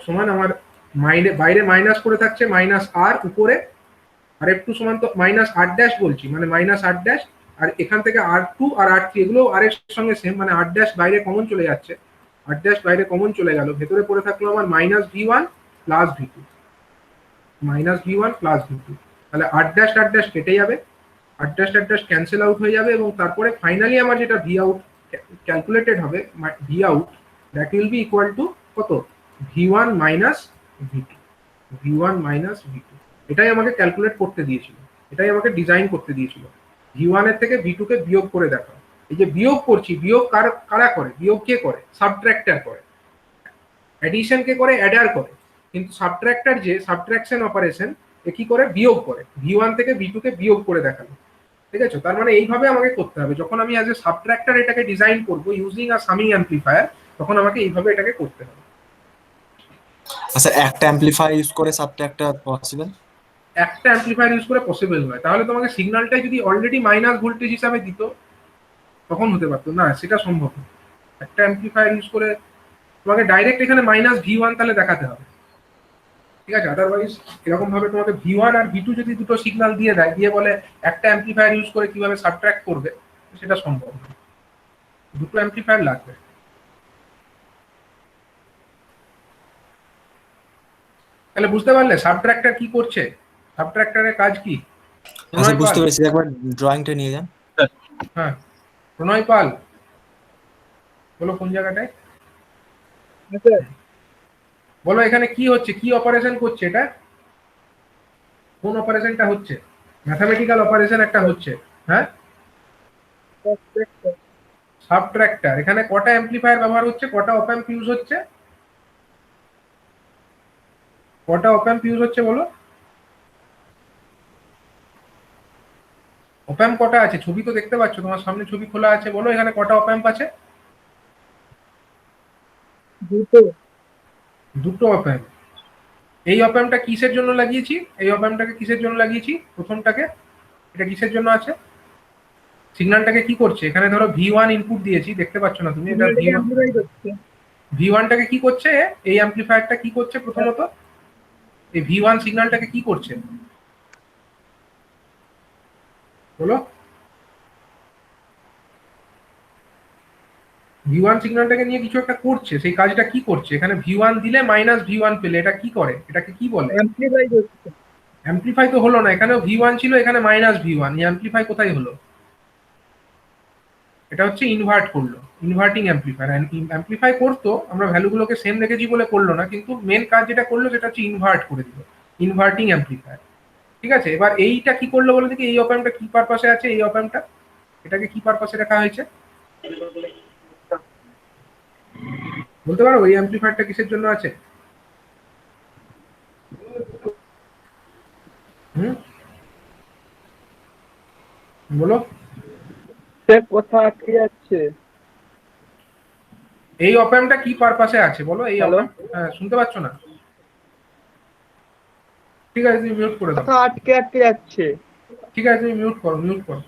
সমান আমার বাইরে মাইনাস করে থাকছে -R, উপরে RF2 সমান তো -R ড্যাশ বলছি, মানে -R ড্যাশ, আর এখান থেকে R2 আর R3 এগুলো R এর সঙ্গে সেম, মানে R ড্যাশ বাইরে কমন চলে যাচ্ছে, আর ড্যাশ বাইরে কমন চলে গেল, ভেতরে পড়ে থাকলো আমার minus V one plus V two, minus V one plus V two. তাহলে আর ড্যাশ কেটে যাবে, আর ড্যাশ ক্যান্সেল আউট হয়ে যাবে, এবং তারপরে ফাইনালি আমার যেটা ভি আউট ক্যালকুলেটেড হবে, V out that will be equal to কত, V one minus V two, V one minus V two. এটাই আমাকে ক্যালকুলেট করতে দিয়েছিল, এটাই আমাকে ডিজাইন করতে দিয়েছিল। ভি ওয়ান এর থেকে ভি টু কে বিয়োগ করে দেখা। এই যে বিয়োগ করছি, বিয়োগ কারা করে, বিয়োগ কে করে, সাবট্রাক্টর করে। অ্যাডিশন কে করে, অ্যাডার করে। কিন্তু সাবট্রাক্টর যে সাবট্রাকশন অপারেশন, এ কি করে, বিয়োগ করে। ভি ওয়ান থেকে ভি টু কে বিয়োগ করে দেখালো, ঠিক আছে। তার মানে এইভাবে আমাকে করতে হবে, যখন আমি অ্যাজ এ সাবট্রাক্টর এটাকে ডিজাইন করব ইউজিং আ সামিং অ্যাম্পলিফায়ার, তখন আমাকে এইভাবে এটাকে করতে হবে। আচ্ছা, একটা অ্যাম্পলিফায়ার ইউজ করে সাবট্রাক্টর পসিবল? একটা অ্যাম্পলিফায়ার ইউজ করে পসিবল নয়। তাহলে তোমাকে সিগন্যালটাই যদি অলরেডি মাইনাস ভোল্টেজ হিসাবে দিত তখন হতে পারতো না, সেটা সম্ভব না। একটা অ্যাম্পলিফায়ার ইউজ করে তোমাকে ডাইরেক্ট এখানে মাইনাস ভি ওয়ান তাহলে দেখাতে হবে, ঠিক আছে। আদারওয়াইজ এরকম ভাবে তোমাকে ভি ওয়ান আর ভি টু যদি দুটো সিগন্যাল দিয়ে দেয়, দিয়ে বলে একটা অ্যাম্পলিফায়ার ইউজ করে কিভাবে সাবট্রাক্ট করবে, সেটা সম্ভব না। দুটো অ্যাম্পলিফায়ার লাগবে। তাহলে বুঝতে পারলে সাবট্রাক্টর কি করছে, সাবট্রাক্টরের কাজ কি? আচ্ছা, বুঝতে পেরেছি, একবার ড্রয়িংটা নিয়ে যান। হ্যাঁ, প্রণয় পাল বলো কোন জায়গাটায়, বলো এখানে কি হচ্ছে, কি অপারেশন করছে, এটা কোন অপারেশনটা হচ্ছে? ম্যাথমেটিক্যাল অপারেশন একটা হচ্ছে, হ্যাঁ, সাবট্রাক্টর। এখানে কটা অ্যাম্পলিফায়ার ব্যবহার হচ্ছে, কটা অপ অ্যাম্প ইউজ হচ্ছে, কটা অপ অ্যাম্প ইউজ হচ্ছে বলো? অপ অ্যাম্প কটা আছে? ছবি তো দেখতে পাচ্ছ, তোমার সামনে ছবি খোলা আছে, বলো এখানে কটা অপ অ্যাম্প আছে? দুটো অপ অ্যাম্প। এই অপ অ্যাম্পটা কিসের জন্য লাগিয়েছি, এই অপ অ্যাম্পটাকে কিসের জন্য লাগিয়েছি, প্রথমটাকে এটা কিসের জন্য আছে? সিগন্যালটাকে কি করছে, এখানে ধরো ভি ওয়ান ইনপুট দিয়েছি, দেখতে পাচ্ছ না তুমি, এটা ভি ওয়ানটাকে কি করছে, এই অ্যাম্পলিফায়ারটা কি করছে প্রথমত, এই ভি ওয়ান সিগন্যালটাকে কি করছে বলো? ভি ওয়ান সিগন্যালটাকে নিয়ে কিছু একটা করছে, সেই কাজটা কি করছে? এখানে ভি ওয়ান দিলে মাইনাস ভি ওয়ান পেলে, এটা কি করে, এটাকে কি বলে? অ্যাম্পলিফাই তো হলো না, এখানেও ভি ওয়ান ছিল, এখানে মাইনাস ভি ওয়ান, অ্যাম্পলিফাই কোথায় হলো? এটা হচ্ছে ইনভার্ট করলো, ইনভার্টিং অ্যাম্পলিফায়ার। অ্যাম্পলিফাই করতো, আমরা ভ্যালুগুলোকে সেম রেখেছি বলে করলো না, কিন্তু মেন কাজ যেটা করলো সেটা হচ্ছে ইনভার্ট করে দিল, ইনভার্টিং অ্যাম্পলিফায়ার, ঠিক আছে। এবার এইটা কি করলো বলে দেখি, এই অপ অ্যাম্পটা কি পারপাসে আছে, এই অপ অ্যাম্পটা এটাকে কি পারপাসে রাখা হয়েছে বলতে পারো? এই অ্যাম্পলিফায়ারটা কিসের জন্য আছে? বলো, কথা আটকে যাচ্ছে। এই অপ অ্যাম্পটা কি পারপাসে আছে বলো? এই অপ অ্যাম্প, শুনতে পাচ্ছ না? ঠিক আছে, তুমি মিউট করে দাও। কথা আটকে যাচ্ছে। ঠিক আছে, তুমি মিউট করো, মিউট করো।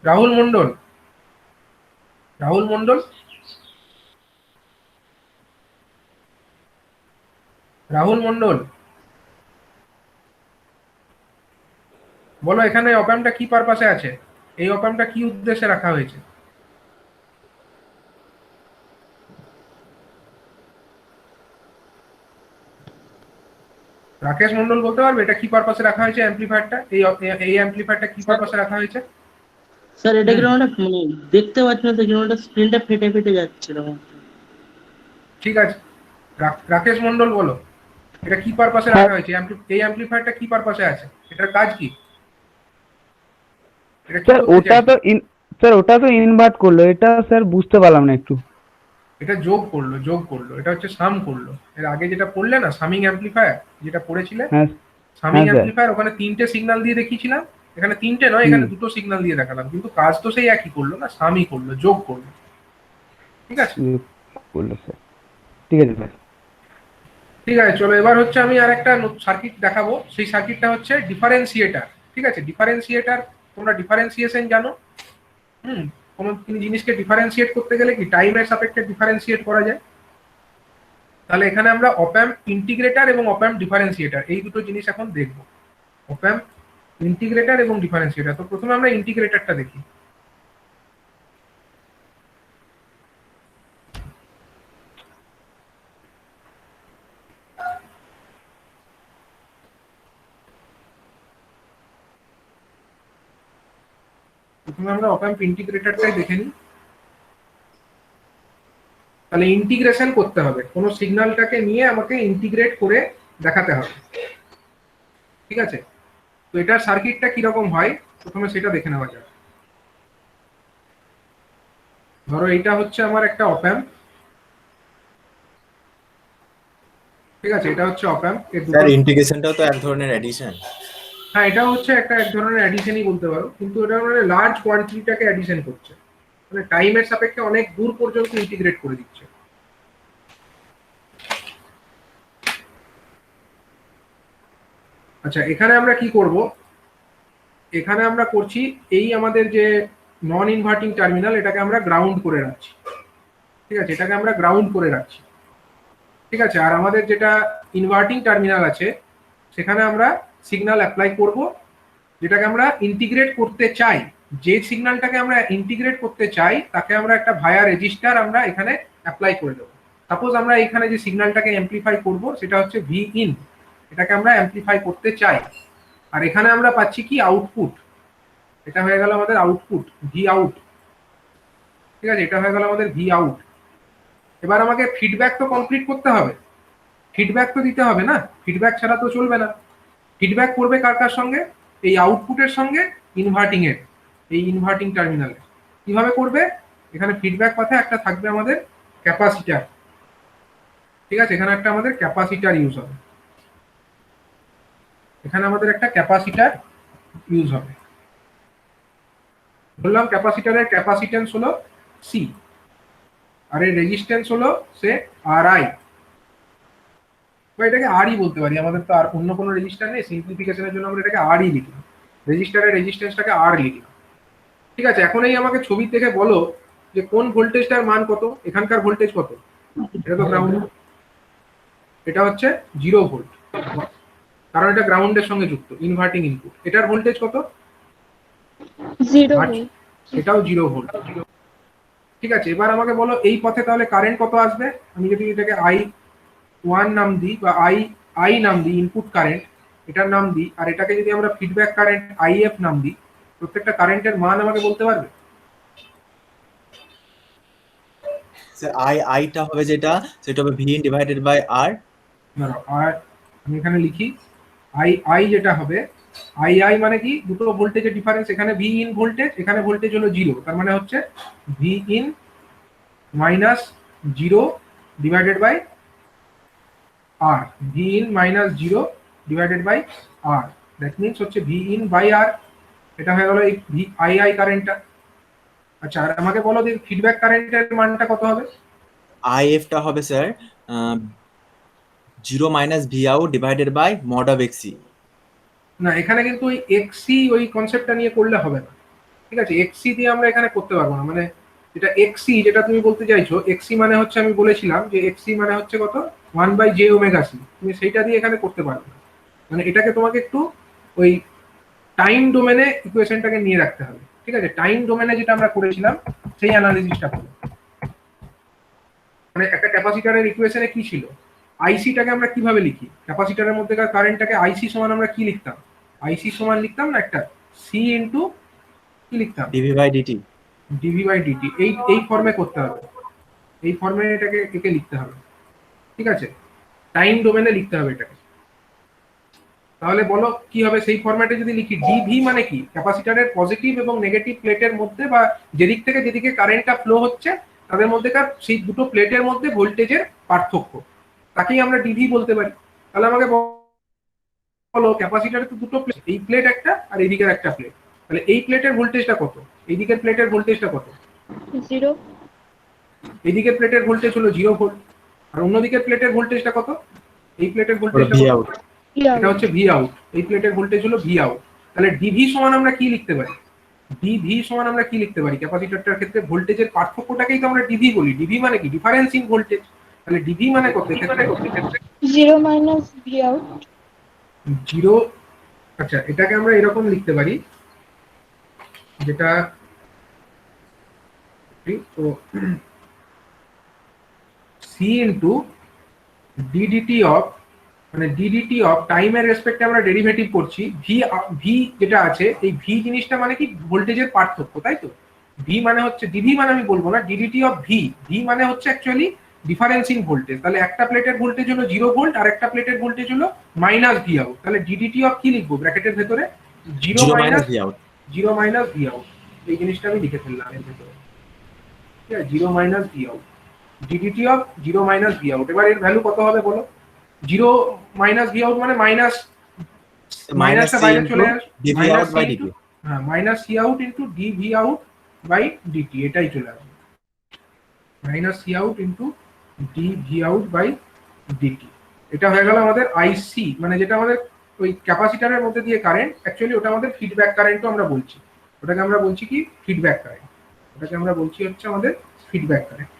রাহুল মন্ডল, রাহুল মন্ডল, রাহুল মন্ডল, বলো এখানে অপ অ্যাম্পটা কি পারপাসে আছে, এই অপ অ্যাম্পটা কি উদ্দেশ্যে রাখা হয়েছে? রাকেশ মন্ডল বলতে পারবে এটা কি পারপাসে রাখা হয়েছে অ্যাম্পলিফায়ারটা, এই অ্যাম্পলিফায়ারটা কি পারপাসে রাখা হয়েছে? স্যার এটা কিরকম একটা মানে দেখতে পাচ্ছি না তো, কিরকম একটা স্ক্রিনটা ফেটে ফেটে যাচ্ছিল। ঠিক আছে, রাকেশ মন্ডল বলো এটা কি পারপাসে রাখা হয়েছে, এই অ্যাম্পলিফায়ারটা কি পারপাসে আছে, এটার কাজ কি? এটা কি স্যার করতে চাইছে? স্যার ওটা তো ইনভার্ট করলো, এটা স্যার বুঝতে পারলাম না একটু। এটা যোগ করলো, যোগ করলো, এটা হচ্ছে সাম করলো। এর আগে যেটা পড়লে না সামিং অ্যাম্পলিফায়ার, যেটা পড়েছিলে হ্যাঁ সামিং স্যার। অ্যাম্পলিফায়ার, ওখানে তিনটে সিগন্যাল দিয়ে দেখিয়েছিলাম, এখানে তিনটে নয়, এখানে দুটো সিগন্যাল দিয়ে দেখালাম, কিন্তু কাজ তো সেই একই করলো না, সামই করলো, যোগ করলো, ঠিক আছে। করলো স্যার, ঠিক আছে স্যার। ঠিক আছে, চলো এবার হচ্ছে আমি আর একটা সার্কিট দেখাবো, সেই সার্কিটটা হচ্ছে ডিফারেন্সিয়েটার, ঠিক আছে। ডিফারেন্সিয়েটার, তোমরা ডিফারেন্সিয়েশন জানো? কোনো জিনিসকে ডিফারেন্সিয়েট করতে গেলে কি টাইমের সাপেক্ষে ডিফারেন্সিয়েট করা যায়। তাহলে এখানে আমরা অপ অ্যাম্প ইন্টিগ্রেটর এবং অপ অ্যাম্প ডিফারেন্সিয়েটর, এই দুটো জিনিস এখন দেখবো, অপ অ্যাম্প ইন্টিগ্রেটর এবং ডিফারেন্সিয়েটর। তো প্রথমে আমরা ইন্টিগ্রেটরটা দেখি। প্রথমে আমরা অপ অ্যাম্প ইন্টিগ্রেটরটাই দেখে নিই। তাহলে ইন্টিগ্রেশন করতে হবে, কোনো সিগন্যালটাকে নিয়ে আমাকে ইন্টিগ্রেট করে দেখাতে হবে, ঠিক আছে? তো এটার সার্কিটটা কিরকম হয় প্রথমে সেটা দেখে নেওয়া যাক। ধরো এইটা হচ্ছে আমার একটা অপ অ্যাম্প, ঠিক আছে? এটা হচ্ছে অপ অ্যাম্প। স্যার ইন্টিগ্রেশনটাও তো এক ধরনের অ্যাডিশন। হ্যাঁ, এটা হচ্ছে এক ধরনের অ্যাডিশনই বলতে পারো, কিন্তু এটা মানে লার্জ কোয়ান্টিটিটাকে অ্যাডিশন করছে, মানে টাইমের সাপেক্ষে অনেক দূর পর্যন্ত ইন্টিগ্রেট করে দিচ্ছে। আচ্ছা, এখানে আমরা কি করব? এখানে আমরা করছি এই আমাদের যে নন ইনভার্টিং টার্মিনাল, এটাকে আমরা গ্রাউন্ড করে রাখছি, ঠিক আছে? এটাকে আমরা গ্রাউন্ড করে রাখছি, ঠিক আছে? আর আমাদের যেটা ইনভার্টিং টার্মিনাল আছে সেখানে আমরা সিগন্যাল অ্যাপ্লাই করব, যেটাকে আমরা ইন্টিগ্রেট করতে চাই। যে সিগন্যালটাকে আমরা ইন্টিগ্রেট করতে চাই তাকে আমরা একটা ভায়া রেজিস্টার আমরা এখানে অ্যাপ্লাই করে দেবো। সাপোজ আমরা এখানে যে সিগন্যালটাকে অ্যাম্প্লিফাই করব সেটা হচ্ছে ভি ইন, এটাকে আমরা অ্যাম্প্লিফাই করতে চাই। আর এখানে আমরা পাচ্ছি কি আউটপুট, এটা হয়ে গেল আমাদের আউটপুট ভি আউট, ঠিক আছে? এটা হয়ে গেল আমাদের ভি আউট। এবার আমাকে ফিডব্যাক তো কমপ্লিট করতে হবে, ফিডব্যাক তো দিতে হবে না, ফিডব্যাক ছাড়া তো চলবে না। ফিডব্যাক করবে কার কার সঙ্গে? এই আউটপুটের সঙ্গে ইনভার্টিং এর, এই ইনভার্টিং টার্মিনালে। কিভাবে করবে? এখানে ফিডব্যাক পাথে একটা থাকবে আমাদের ক্যাপাসিটার, ঠিক আছে? এখানে একটা আমাদের ক্যাপাসিটার ইউজ হবে, এখানে আমাদের একটা ক্যাপাসিটার ইউজ হবে। বললাম ক্যাপাসিটারের ক্যাপাসিটেন্স হলো সি, আর এর রেজিস্ট্যান্স হলো সে আর আই, বা এটাকে আরই বলতে পারি, আমাদের তো আর অন্য কোনো রেজিস্টার নেই, সিম্পলিফিকেশনের জন্য আমরা এটাকে আরই লিখলাম, রেজিস্টারের রেজিস্ট্যান্সটাকে আর লিখলাম, ঠিক আছে? এখন এই আমাকে ছবি থেকে বলো যে কোন ভোল্টেজটার মান কত, এখানকার ভোল্টেজ কত? এটা তো গ্রাউন্ড, এটা হচ্ছে 0 ভোল্ট, কারণ এটা গ্রাউন্ডের সঙ্গে যুক্ত, ইনভার্টিং ইনপুট। এটার ভোল্টেজ কত? 0 এটাও 0 ভোল্ট, ঠিক আছে? এবার আমাকে বলো এই পথে তাহলে কারেন্ট কত আসবে। আমি যদি এটাকে I1 নাম দিই বা I নাম দিই, ইনপুট কারেন্ট এটার নাম দিই, আর এটাকে যদি আমরা ফিডব্যাক কারেন্ট IF নাম দিই, প্রত্যেকটা কারেন্টের মান আমাকে বলতে পারবে? স্যার আইটা হবে যেটা, সেটা হবে V in divided by R. আর আমি এখানে লিখি আই যেটা হবে, আই মানে কি? দুটো ভোল্টেজের ডিফারেন্স, এখানে ভি ইন ভোল্টেজ, এখানে ভোল্টেজ হলো 0, তার মানে হচ্ছে V in minus 0 divided by R, V in minus 0 divided by R, that means হচ্ছে ভি ইন বাই আর। এটা হয়ে গেল এই ভি আই কারেন্টটা। আচ্ছা, আর আমাকে বলো যে ফিডব্যাক কারেন্টের মানটা কত হবে? আইএফটা হবে sir 0 minus V out divided by mod of XC. না, এখানে কিন্তু ওই এক্সি ওই কনসেপ্টটা নিয়ে করলে হবে না, ঠিক আছে? এক্সি দিয়ে আমরা এখানে করতে পারবো না, মানে যেটা এক্সি যেটা তুমি বলতে চাইছো, এক্সি মানে হচ্ছে, আমি বলেছিলাম যে এক্সি মানে হচ্ছে কত? 1/j⍵c, তুমি সেইটা দিয়ে এখানে করতে পারবে না। মানে এটাকে তোমাকে একটু ওই টাইম ডোমেনে ইকুয়েশনটাকে নিয়ে রাখতে হবে, ঠিক আছে? টাইম ডোমেনে যেটা আমরা করেছিলাম সেই অ্যানালিসিসটা করো। মানে একটা ক্যাপাসিটরের ইকুয়েশনে কি ছিল, আইসিটাকে আমরা কিভাবে লিখি? ক্যাপাসিটরের মধ্যেকার কারেন্টটাকে আইসি সমান আমরা কি লিখতাম? আইসি সমান লিখতাম না একটা সি ইন্টু কি লিখতাম? DV by dt. DV by dt, এই ফর্মে করতে হবে, এই ফর্মে একে লিখতে হবে, ঠিক আছে? টাইম ডোমেনে লিখতে হবে এটাকে। তাহলে বলো কি হবে সেই ফরম্যাটে যদি লিখি? ডিভি মানে কি? ক্যাপাসিটরের পজিটিভ এবং নেগেটিভ প্লেটের মধ্যে, বা যেদিক থেকে যেদিকে কারেন্টটা ফ্লো হচ্ছে তাদের মধ্যেকার সেই দুটো প্লেটের মধ্যে ভোল্টেজের পার্থক্য, তাকেই আমরা ডিভি বলতে পারি। তাহলে আমাকে বলো ক্যাপাসিটরে তো দুটো প্লেট, এই প্লেট একটা আর এই দিকের একটা প্লেট, তাহলে এই প্লেটের ভোল্টেজটা কত, এই দিকের প্লেটের ভোল্টেজটা কত? 0 এই দিকের প্লেটের ভোল্টেজ হলো 0 ভোল্ট, আর অন্য দিকের প্লেটের ভোল্টেজটা কত? এই প্লেটের ভোল্টেজটা ভি কত? আউট। এটা হচ্ছে ভি আউট, এই প্লেটের ভোল্টেজ হলো ভি আউট। তাহলে ডিভি সমান আমরা কি লিখতে পারি? ডিভি সমান আমরা কি লিখতে পারি? ক্যাপাসিটরটার ক্ষেত্রে ভোল্টেজের পার্থক্যটাকেই তো আমরা ডিভি বলি। ডিভি মানে কি? Difference in voltage. তাহলে ডিভি মানে কত এক্ষেত্রে? 0 মাইনাস ভি আউট 0। আচ্ছা, এটাকে আমরা এরকম লিখতে পারি, যেটা তো সি ইন্টু ডিডিটি অফ মানে ডিডিটি অফ টাইমের রেসপেক্টে আমরা ডেরিভেটিভ করছি, ভি যেটা আছে এই ভি জিনিসটা মানে কি ভোল্টেজের পার্থক্য, তাই তো? ভি মানে হচ্ছে ডিভি মানে আমি বলবো না, ডিডিটি অফ ভি মানে হচ্ছে অ্যাকচুয়ালি ডিফারেন্স ইন ভোল্টেজ। তাহলে একটা প্লেটের ভোল্টেজ হলো 0 ভোল্ট আর একটা প্লেটের ভোল্টেজ হলো মাইনাস ভি আউট। তাহলে ডিডিটি অফ কি লিখবো ব্র্যাকেটের ভেতরে? 0 minus V out. V out, এই জিনিসটা আমি লিখে ফেললাম এর ভেতরে, ঠিক আছে? 0 minus V out, DDT of 0 minus V out. এবার এর ভ্যালু কত হবে বলো? 0 মাইনাস ভি আউট মানে মাইনাসটা বাইরে চলে আসে, ডিভি আউট বাই ডিটি। হ্যাঁ, minus C out into D V out by dt, এটাই চলে আসবে। Minus C out into D V out by dt, এটা হয়ে গেল আমাদের আইসি, মানে যেটা আমাদের ওই ক্যাপাসিটরের মধ্যে দিয়ে কারেন্ট, অ্যাকচুয়ালি ওটা আমাদের ফিডব্যাক কারেন্টও আমরা বলছি, ওটাকে আমরা বলছি কি ফিডব্যাক কারেন্ট, ওটাকে আমরা বলছি হচ্ছে আমাদের ফিডব্যাক কারেন্ট।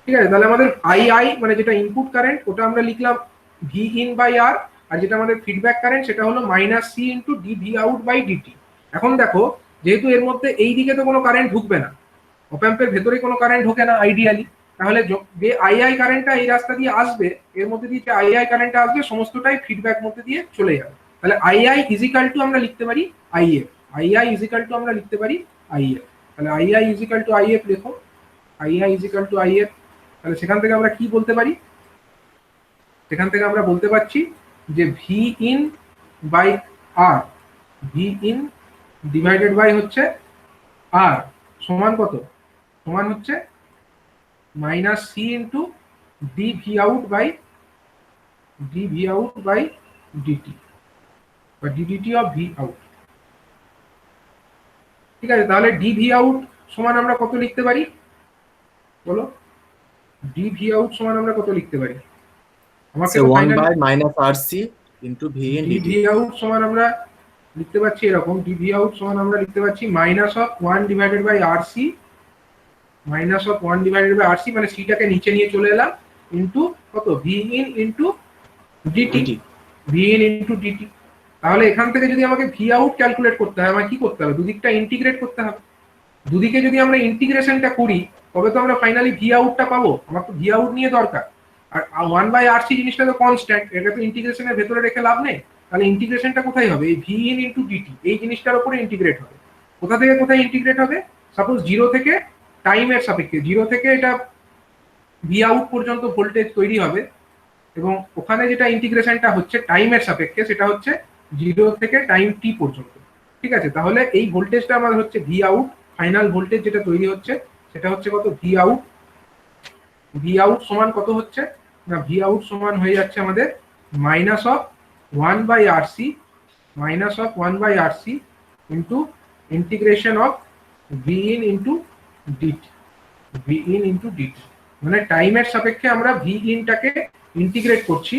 ঠিক আছে, তাহলে আমাদের আই মানে যেটা ইনপুট কারেন্ট ওটা আমরা লিখলাম ভি ইন বাই আর, আর যেটা আমাদের ফিডব্যাক কারেন্ট সেটা হলো minus C into D V out by dt. এখন দেখো, যেহেতু এর মধ্যে এই দিকে তো কোনো কারেন্ট ঢুকবে না, অপ অ্যাম্পের ভেতরে কোনো কারেন্ট ঢোকে না আইডিয়ালি, তাহলে যে আই কারেন্টটা এই রাস্তা দিয়ে আসবে, এর মধ্যে দিয়ে যে আই কারেন্টটা আসবে সমস্তটাই ফিডব্যাক মধ্যে দিয়ে চলে যাবে। তাহলে আই ইজিক্যাল টু আমরা লিখতে পারি আইএফ, আই ইজিক্যাল টু আমরা লিখতে পারি আইএফ। তাহলে আই ইজিক্যাল টু আইএফ লেখো, আই ইজিক্যাল টু আইএফ। তাহলে সেখান থেকে আমরা কি বলতে পারি? সেখান থেকে আমরা বলতে পারছি যে V in by R, V in divided by হচ্ছে আর সমান কত? সমান হচ্ছে minus C into D V out by dt বা ডিডিটি অফ ভি আউট। ঠিক আছে, তাহলে ডি ভি আউট সমান আমরা কত লিখতে পারি বলো? ডি ভি আউট সমান আমরা কত লিখতে পারি? আমাকে 1 by minus RC into V in D dt. V out সমান আমরা লিখতে পাচ্ছি এরকম, ডি ভি আউট সমান আমরা লিখতে পাচ্ছি minus of 1 divided by RC, minus of 1 divided by RC মানে সিটাকে নিচে নিয়ে চলে এলাম, ইনটু কত? V in into dt, V in into dt. তাহলে এখান থেকে যদি আমাকে ভি আউট ক্যালকুলেট করতে হয়, আমাকে কি করতে হবে? দুদিকটা ইন্টিগ্রেট করতে হবে। দুদিকে যদি আমরা ইন্টিগ্রেশনটা করি তবে তো আমরা ফাইনালি ভি আউটটা পাবো। আমার তো ভি আউট নিয়ে দরকার, আর 1 বাই আরসি জিনিসটা তো কনস্ট্যান্ট, এটা তো ইন্টিগ্রেশনের ভেতরে রেখে লাভ নেই। তাহলে ইন্টিগ্রেশনটা কোথায় হবে? এই ভি ইন ইনটু ডিটি এই জিনিসটার উপরে ইন্টিগ্রেট হবে। কোথা থেকে কোথায় ইন্টিগ্রেট হবে? সাপোজ 0 থেকে টাইমের সাপেক্ষে, 0 থেকে এটা ভি আউট পর্যন্ত ভোল্টেজ তৈরি হবে, এবং ওখানে যেটা ইন্টিগ্রেশনটা হচ্ছে টাইমের সাপেক্ষে সেটা হচ্ছে 0 থেকে টাইম টি পর্যন্ত। ঠিক আছে, তাহলে এই ভোল্টেজটা আমাদের হচ্ছে ভি আউট, ফাইনাল ভোল্টেজ যেটা তৈরি হচ্ছে সেটা হচ্ছে কত? V out. ভি আউট সমান কত হচ্ছে না? ভি আউট সমান হয়ে যাচ্ছে আমাদের minus of 1 by RC, minus of 1 by RC into integration of V in into dt, V in into DT. মানে টাইমের সাপেক্ষে আমরা ভি ইনটাকে ইন্টিগ্রেট করছি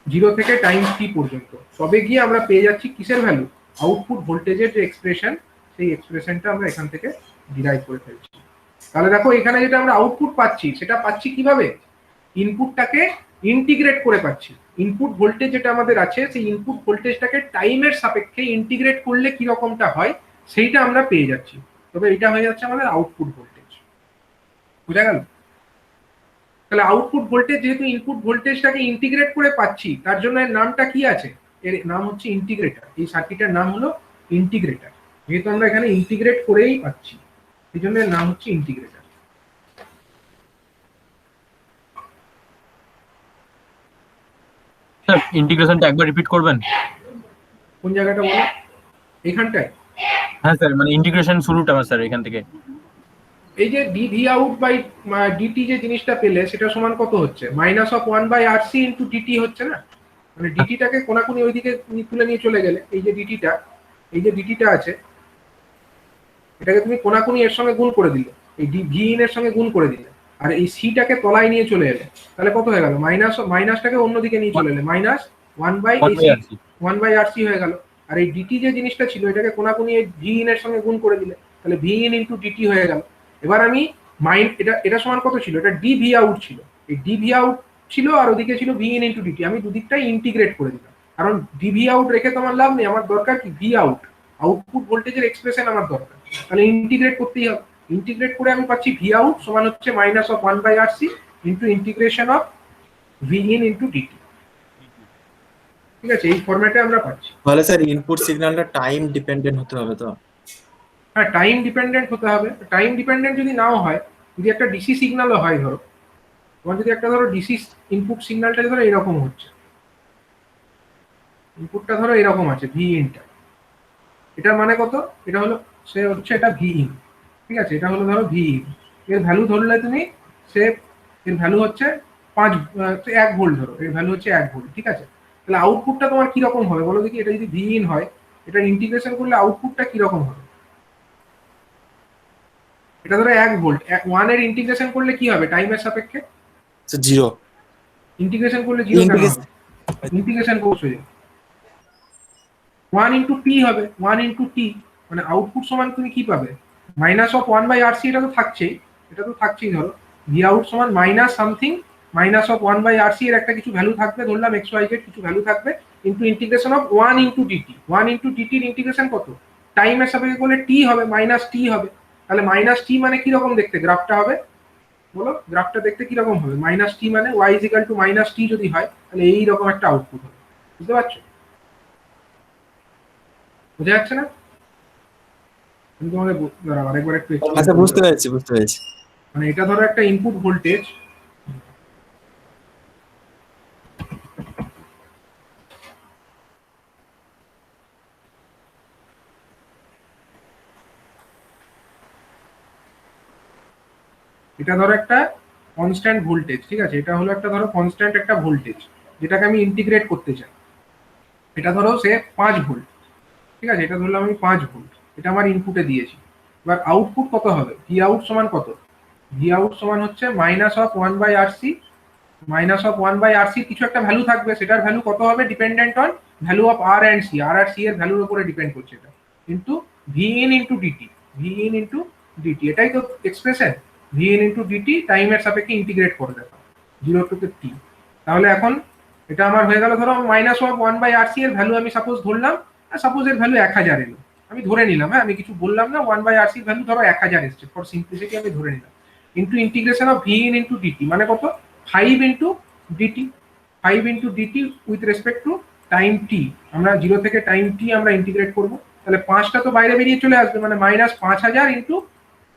0 থেকে টাইম টি পর্যন্ত, তবে গিয়ে আমরা পেয়ে যাচ্ছি কিসের ভ্যালু? আউটপুট ভোল্টেজের যে এক্সপ্রেশন, সেই এক্সপ্রেশনটা আমরা এখান থেকে ডিরাইভ করে ফেলছি। তাহলে দেখো এখানে যেটা আমরা আউটপুট পাচ্ছি সেটা পাচ্ছি কিভাবে? ইনপুটটাকে ইন্টিগ্রেট করে পাচ্ছি। ইনপুট ভোল্টেজ যেটা আমাদের আছে সেই ইনপুট ভোল্টেজটাকে টাইমের সাপেক্ষে ইন্টিগ্রেট করলে কি রকমটা হয় সেইটা আমরা পেয়ে যাচ্ছি। তবে এটা হয়ে যাচ্ছে আমাদের আউটপুট ভোল্টেজ। বুঝা গেল? তাহলে আউটপুট ভোল্টেজ যেহেতু ইনপুট ভোল্টেজটাকে ইন্টিগ্রেট করে পাচ্ছি, তার জন্য এর নামটা কি আছে? এর নাম হচ্ছে ইন্টিগ্রেটর। এই সার্কিটের নাম হলো ইন্টিগ্রেটর, যেহেতু আমরা এখানে ইন্টিগ্রেট করেই পাচ্ছি, এই জন্য এর নাম হচ্ছে ইন্টিগ্রেটর। স্যার ইন্টিগ্রেশনটা একবার রিপিট করবেন? কোন জায়গাটা বলো? এখানটায়? হ্যাঁ স্যার, মানে ইন্টিগ্রেশন শুরুটা স্যার এখান থেকে। এই যে ডিভি আউট বাই ডিটি যে জিনিসটা পেলে সেটা সমান কত হচ্ছে? Minus of 1 by RC into dt হচ্ছে না? মানে ডিটিটাকে কোনাকুনি ওইদিকে তুলে নিয়ে চলে গেলে এই যে ডিটিটা আছে এটাকে তুমি কোনাকুনি এর সঙ্গে গুণ করে দিলে, এই ভি ইন এর সঙ্গে গুণ করে দিলে, আর এই সিটাকে তলায় নিয়ে চলে এলে, তাহলে কত হয়ে গেল? মাইনাসটাকে অন্যদিকে নিয়ে চলে এলে মাইনাস 1 বাই আরসি হয়ে গেল। আর এই ডিটি যে জিনিসটা ছিল এটাকে কোনাকুনি এই ভি ইন এর সঙ্গে গুণ করে দিলে, তাহলে ভি ইন ইন্টু ডিটি হয়ে গেল। এবার আমি এটা সমান কত ছিল? এটা ডি ভি আউট ছিল, এই ডি ভি আউট ছিল আর ওদিকে ছিল ভি ইন ইন্টু ডিটি। আমি দুদিকটাই ইন্টিগ্রেট করে দিলাম, কারণ ডি ভি আউট রেখে তো আমার লাভ নেই, আমার দরকার কি? ভি আউট, আউটপুট ভোল্টেজের এক্সপ্রেশন আমার দরকার। তাহলে ইন্টিগ্রেট করতেই হবে। ইন্টিগ্রেট করে আমি পাচ্ছি ভি আউট সমান হচ্ছে minus of 1 by RC into integration of V in into dt. ঠিক আছে, এই ফরম্যাটে আমরা পাচ্ছি। তাহলে স্যার ইনপুট সিগন্যালটা টাইম ডিপেন্ডেন্ট হতে হবে তো? হ্যাঁ, টাইম ডিপেন্ডেন্ট হতে হবে। টাইম ডিপেন্ডেন্ট যদি নাও হয়, যদি একটা ডিসি সিগন্যালও হয়, ধরো তোমার যদি একটা ধরো ডিসি ইনপুট সিগন্যালটা ধরো এরকম হচ্ছে, ইনপুটটা ধরো এরকম আছে ভি ইনটা, এটার মানে কত, এটা হলো সে হচ্ছে এটা ভি ইন, ঠিক আছে, এটা হলো ধরো ভি ইন, এর ভ্যালু ধরলে তুমি সে এর ভ্যালু হচ্ছে 1 ভোল্ট, ধরো এর ভ্যালু হচ্ছে 1 ভোল্ট, ঠিক আছে। তাহলে আউটপুটটা তোমার কিরকম হবে বলো দেখি, এটা যদি ভি ইন হয়, এটার ইন্টিগ্রেশন করলে আউটপুটটা কিরকম হবে? এটা ধরো 1 ভোল্ট, 1 এর ইন্টিগ্রেশন করলে কি হবে টাইমের সাপেক্ষে? স্যার 0। ইন্টিগ্রেশন করলে 0 কেন হবে? ইন্টিগ্রেশন করছো যে 1 ইন্টু টি হবে, 1 ইন্টু টি, মানে আউটপুট সমান তুমি কি পাবে, মাইনাস অফ 1/RC, এটা তো থাকছেই, এটা তো থাকছেই, ধরো ভি আউট সমান minus something minus of 1/RC এর একটা কিছু ভ্যালু থাকবে, ধরলাম এক্স ওয়াই জেড কিছু ভ্যালু থাকবে, into integration of 1 into DT. 1 into ডিটির ইন্টিগ্রেশন কত, টাইমের সাপেক্ষে করলে টি হবে, মাইনাস টি হবে। তাহলে মাইনাস টি মানে কিরকম দেখতে গ্রাফটা হবে বলো, গ্রাফটা দেখতে কিরকম হবে? মাইনাস টি মানে Y is equal to minus T যদি হয়, তাহলে এইরকম একটা আউটপুট হবে। বুঝতে পারছো? বোঝা যাচ্ছে না? আমি তোমাকে দাঁড়াও আরেকবার একটু আচ্ছা, বুঝতে পেরেছি। মানে এটা ধরো একটা ইনপুট ভোল্টেজ, এটা ধরো একটা কনস্ট্যান্ট ভোল্টেজ, ঠিক আছে, এটা হলো একটা ধরো কনস্ট্যান্ট একটা ভোল্টেজ যেটাকে আমি ইন্টিগ্রেট করতে চাই। এটা ধরো সে 5 ভোল্ট, ঠিক আছে, এটা ধরলাম আমি 5 ভোল্ট, এটা আমার ইনপুটে দিয়েছি। এবার আউটপুট কত হবে, ভি আউট সমান কত, ভি আউট সমান হচ্ছে minus of 1/RC, minus of 1/RC কিছু একটা ভ্যালু থাকবে, সেটার ভ্যালু কত হবে, dependent on value of R and C, আর আর সি এর ভ্যালুর উপরে ডিপেন্ড করছে এটা, কিন্তু V in into dt, V in into dt, এটাই তো expression, V in into dt টাইমের সাপেক্ষে ইন্টিগ্রেট করে দেখো 0 টু টি। তাহলে এখন এটা আমার হয়ে গেল, ধরো মাইনাস অফ 1/RC এর ভ্যালু আমি সাপোজ ধরলাম, সাপোজ এর ভ্যালু 1000 এলো, আমি ধরে নিলাম, হ্যাঁ আমি কিছু বললাম না, 1/RC এর ভ্যালু ধরো 1000 এসছে, ফর সিম্পলিসিটি আমি ধরে নিলাম, into integration of V in into DT মানে কত, 5 into DT, 5 into DT with respect to time T, আমরা 0 থেকে টাইম টি আমরা ইন্টিগ্রেট করব। তাহলে 5টা তো বাইরে বেরিয়ে চলে আসবে, মানে মাইনাস 5000 ইন্টু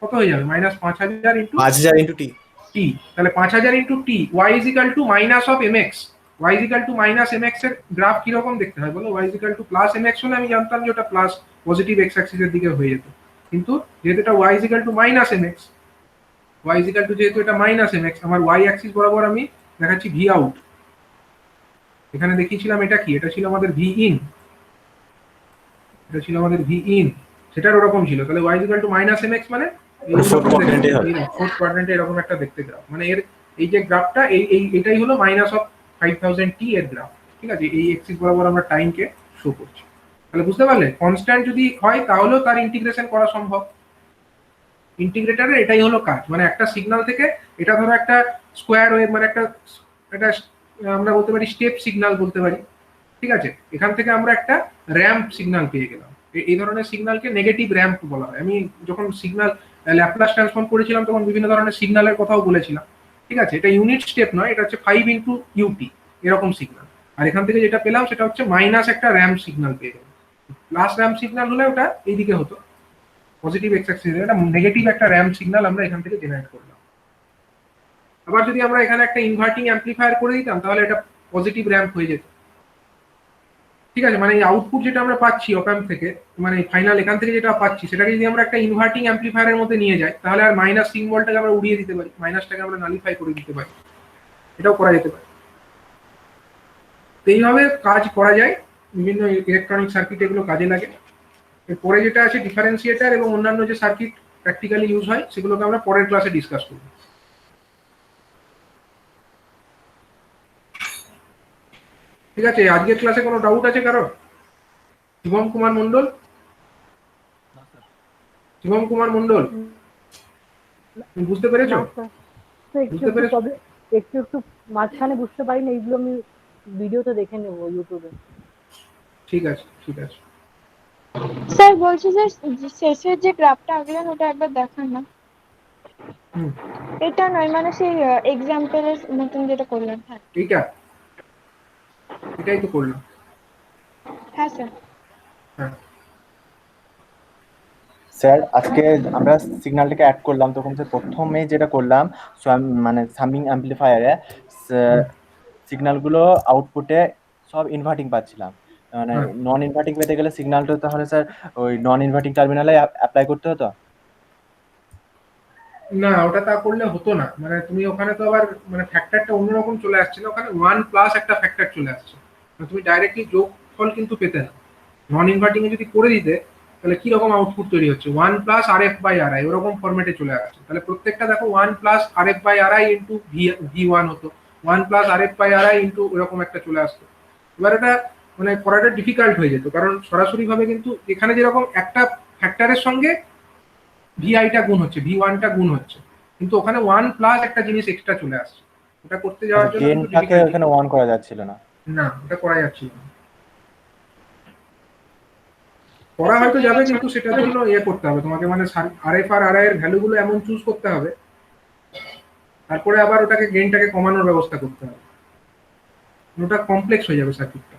কত হয়ে যাবে, minus 5000 into 5000 into t, t, তাহলে 5000 into t, Y is equal to minus of M X, Y is equal to minus M X এর গ্রাফ কিরকম দেখতে হয় বলো, Y is equal to plus M X হলে আমি জানতাম যে ওটা প্লাস পজিটিভ এক্স অ্যাক্সিসের দিকে হয়ে যেত, কিন্তু যেহেতু এটা Y is equal to minus M X, Y is equal to যেহেতু এটা মাইনাস এম এক্স, আমার ওয়াই অ্যাক্সিস বরাবর আমি দেখাচ্ছি ভি আউট, এখানে দেখিয়েছিলাম এটা কি, এটা ছিল আমাদের ভি ইন, এটা ছিল আমাদের ভি ইন, সেটার ওরকম ছিল, তাহলে Y is equal to minus M X মানে ফোর্থ কোয়াড্রেন্টে এরকম একটা দেখতে গ্রাফ, মানে এর এই যে গ্রাফটা এটাই হলো মাইনাস অফ 5000 টি এর গ্রাফ, ঠিক আছে, এই এক্সিস বরাবর আমরা টাইমকে শো করছি। তাহলে বুঝতে পারলে, কনস্ট্যান্ট যদি হয় তাহলেও তার ইন্টিগ্রেশন করা সম্ভব, ইন্টিগ্রেটরের এটাই হলো কাজ, মানে একটা সিগন্যাল থেকে এটা ধরো একটা স্কোয়ার ওয়েভ, মানে একটা আমরা বলতে পারি স্টেপ সিগন্যাল বলতে পারি, ঠিক আছে, এখান থেকে আমরা একটা র্যাম্প সিগন্যাল পেয়ে গেলাম, এই ধরনের সিগন্যালকে নেগেটিভ র্যাম্প বলা হয়। আমি যখন সিগন্যাল ল্যাপ্লাস ট্রান্সফর্ম করেছিলাম তখন বিভিন্ন ধরনের সিগন্যালের কথাও বলেছিলাম, ঠিক আছে, এটা ইউনিট স্টেপ নয়, এটা হচ্ছে 5 ইন্টু ইউটি এরকম সিগন্যাল, আর এখান থেকে যেটা পেলাম সেটা হচ্ছে মাইনাস একটা র্যাম্প সিগন্যাল পেয়ে গেলাম, প্লাস র্যাম্প সিগন্যাল হলে ওটা এইদিকে হতো পজিটিভ এক্স অ্যাক্সিস, এটা নেগেটিভ একটা র্যাম্প সিগন্যাল আমরা এখান থেকে জেনারেট করলাম। আবার যদি আমরা এখানে একটা ইনভার্টিং অ্যাম্পলিফায়ার করে দিতাম তাহলে এটা পজিটিভ র্যাম্প হয়ে যেত, ঠিক আছে, মানে এই আউটপুট যেটা আমরা পাচ্ছি অপ অ্যাম্প থেকে, মানে ফাইনাল এখান থেকে যেটা পাচ্ছি সেটাকে যদি আমরা একটা ইনভার্টিং অ্যাম্পলিফায়ারের মধ্যে নিয়ে যাই তাহলে আর মাইনাস সিম্বলটাকে আমরা উড়িয়ে দিতে পারি, মাইনাসটাকে আমরা নালিফাই করে দিতে পারি, এটাও করা যেতে পারে। তো এইভাবে কাজ করা যায়, বিভিন্ন ইলেকট্রনিক সার্কিট এগুলো কাজে লাগে। এরপরে যেটা আছে ডিফারেন্সিয়েটার এবং অন্যান্য যে সার্কিট প্র্যাকটিক্যালি ইউজ হয় সেগুলোকে আমরা পরের ক্লাসে ডিসকাস করব। ঠিক আছে, আজকের ক্লাসে কোনো ডাউট আছে কারো? শিবম কুমার মন্ডল, শিবম কুমার মন্ডল, বুঝতে পেরেছো? বুঝতে পেরেছো? একটু একটু মাঝখানে বুঝতে পারি না, এইগুলো আমি ভিডিওতে দেখে নেব ইউটিউবে। ঠিক আছে, ঠিক আছে। স্যার বলছি স্যার, শেষের যে গ্রাফটা আঁকলেন ওটা একবার দেখান না। এটা নয়, মানে সেই এক্সাম্পলের মতন যেটা করলেন। হ্যাঁ, এটাই তো করলাম। হ্যাঁ স্যার। হ্যাঁ স্যার আজকে আমরা সিগন্যালটাকে অ্যাড করলাম, তখন স্যার প্রথমে যেটা করলাম মানে সামিং অ্যাম্পলিফায়ারে সিগন্যালগুলো আউটপুটে সব ইনভার্টিং পাচ্ছিলাম। মানে হ্যাঁ। নন ইনভার্টিং পেতে গেলে সিগন্যালটা তাহলে স্যার ওই নন ইনভার্টিং টার্মিনালে অ্যাপ্লাই করতে হতো। না, ওটা তা করলে হতো না, মানে তুমি ওখানে তো আবার মানে ফ্যাক্টরটা অন্যরকম চলে আসছে না, ওখানে 1 প্লাস একটা ফ্যাক্টর চলে আসছে, মানে তুমি ডাইরেক্টলি যোগফল কিন্তু পেতে না। নন ইনভার্টিং এ যদি করে দিতে তাহলে কি রকম আউটপুট তৈরি হচ্ছে, 1 plus R F by R I ওরকম ফরম্যাটে চলে আসছে। তাহলে প্রত্যেকটা দেখো 1 plus R F by R I into V one হতো, 1 plus R F by R I into এরকম একটা চলে আসতো। এবার এটা মানে করাটা ডিফিকাল্ট হয়ে যেত, কারণ সরাসরি ভাবে কিন্তু এখানে যেরকম একটা ফ্যাক্টরের সঙ্গে ভিআইটা গুণ হচ্ছে, ভি ওয়ানটা গুণ হচ্ছে, কিন্তু ওখানে 1 প্লাস একটা জিনিস এক্সট্রা চলে আসছে। ওটা করতে যাওয়ার জন্য কিন্তু গেইনটাকে difficulty। ওখানে অন করা যাচ্ছিল না। না, ওটা করা যাচ্ছিল না। করা হয়তো যাবে, কিন্তু সেটার জন্য ইয়ে করতে হবে তোমাকে, মানে আরএফ আর আরআই এর ভ্যালুগুলো এমন চুজ করতে হবে, তারপরে আবার ওটাকে গেইনটাকে কমানোর ব্যবস্থা করতে হবে, ওটা কমপ্লেক্স হয়ে যাবে সার্কিটটা।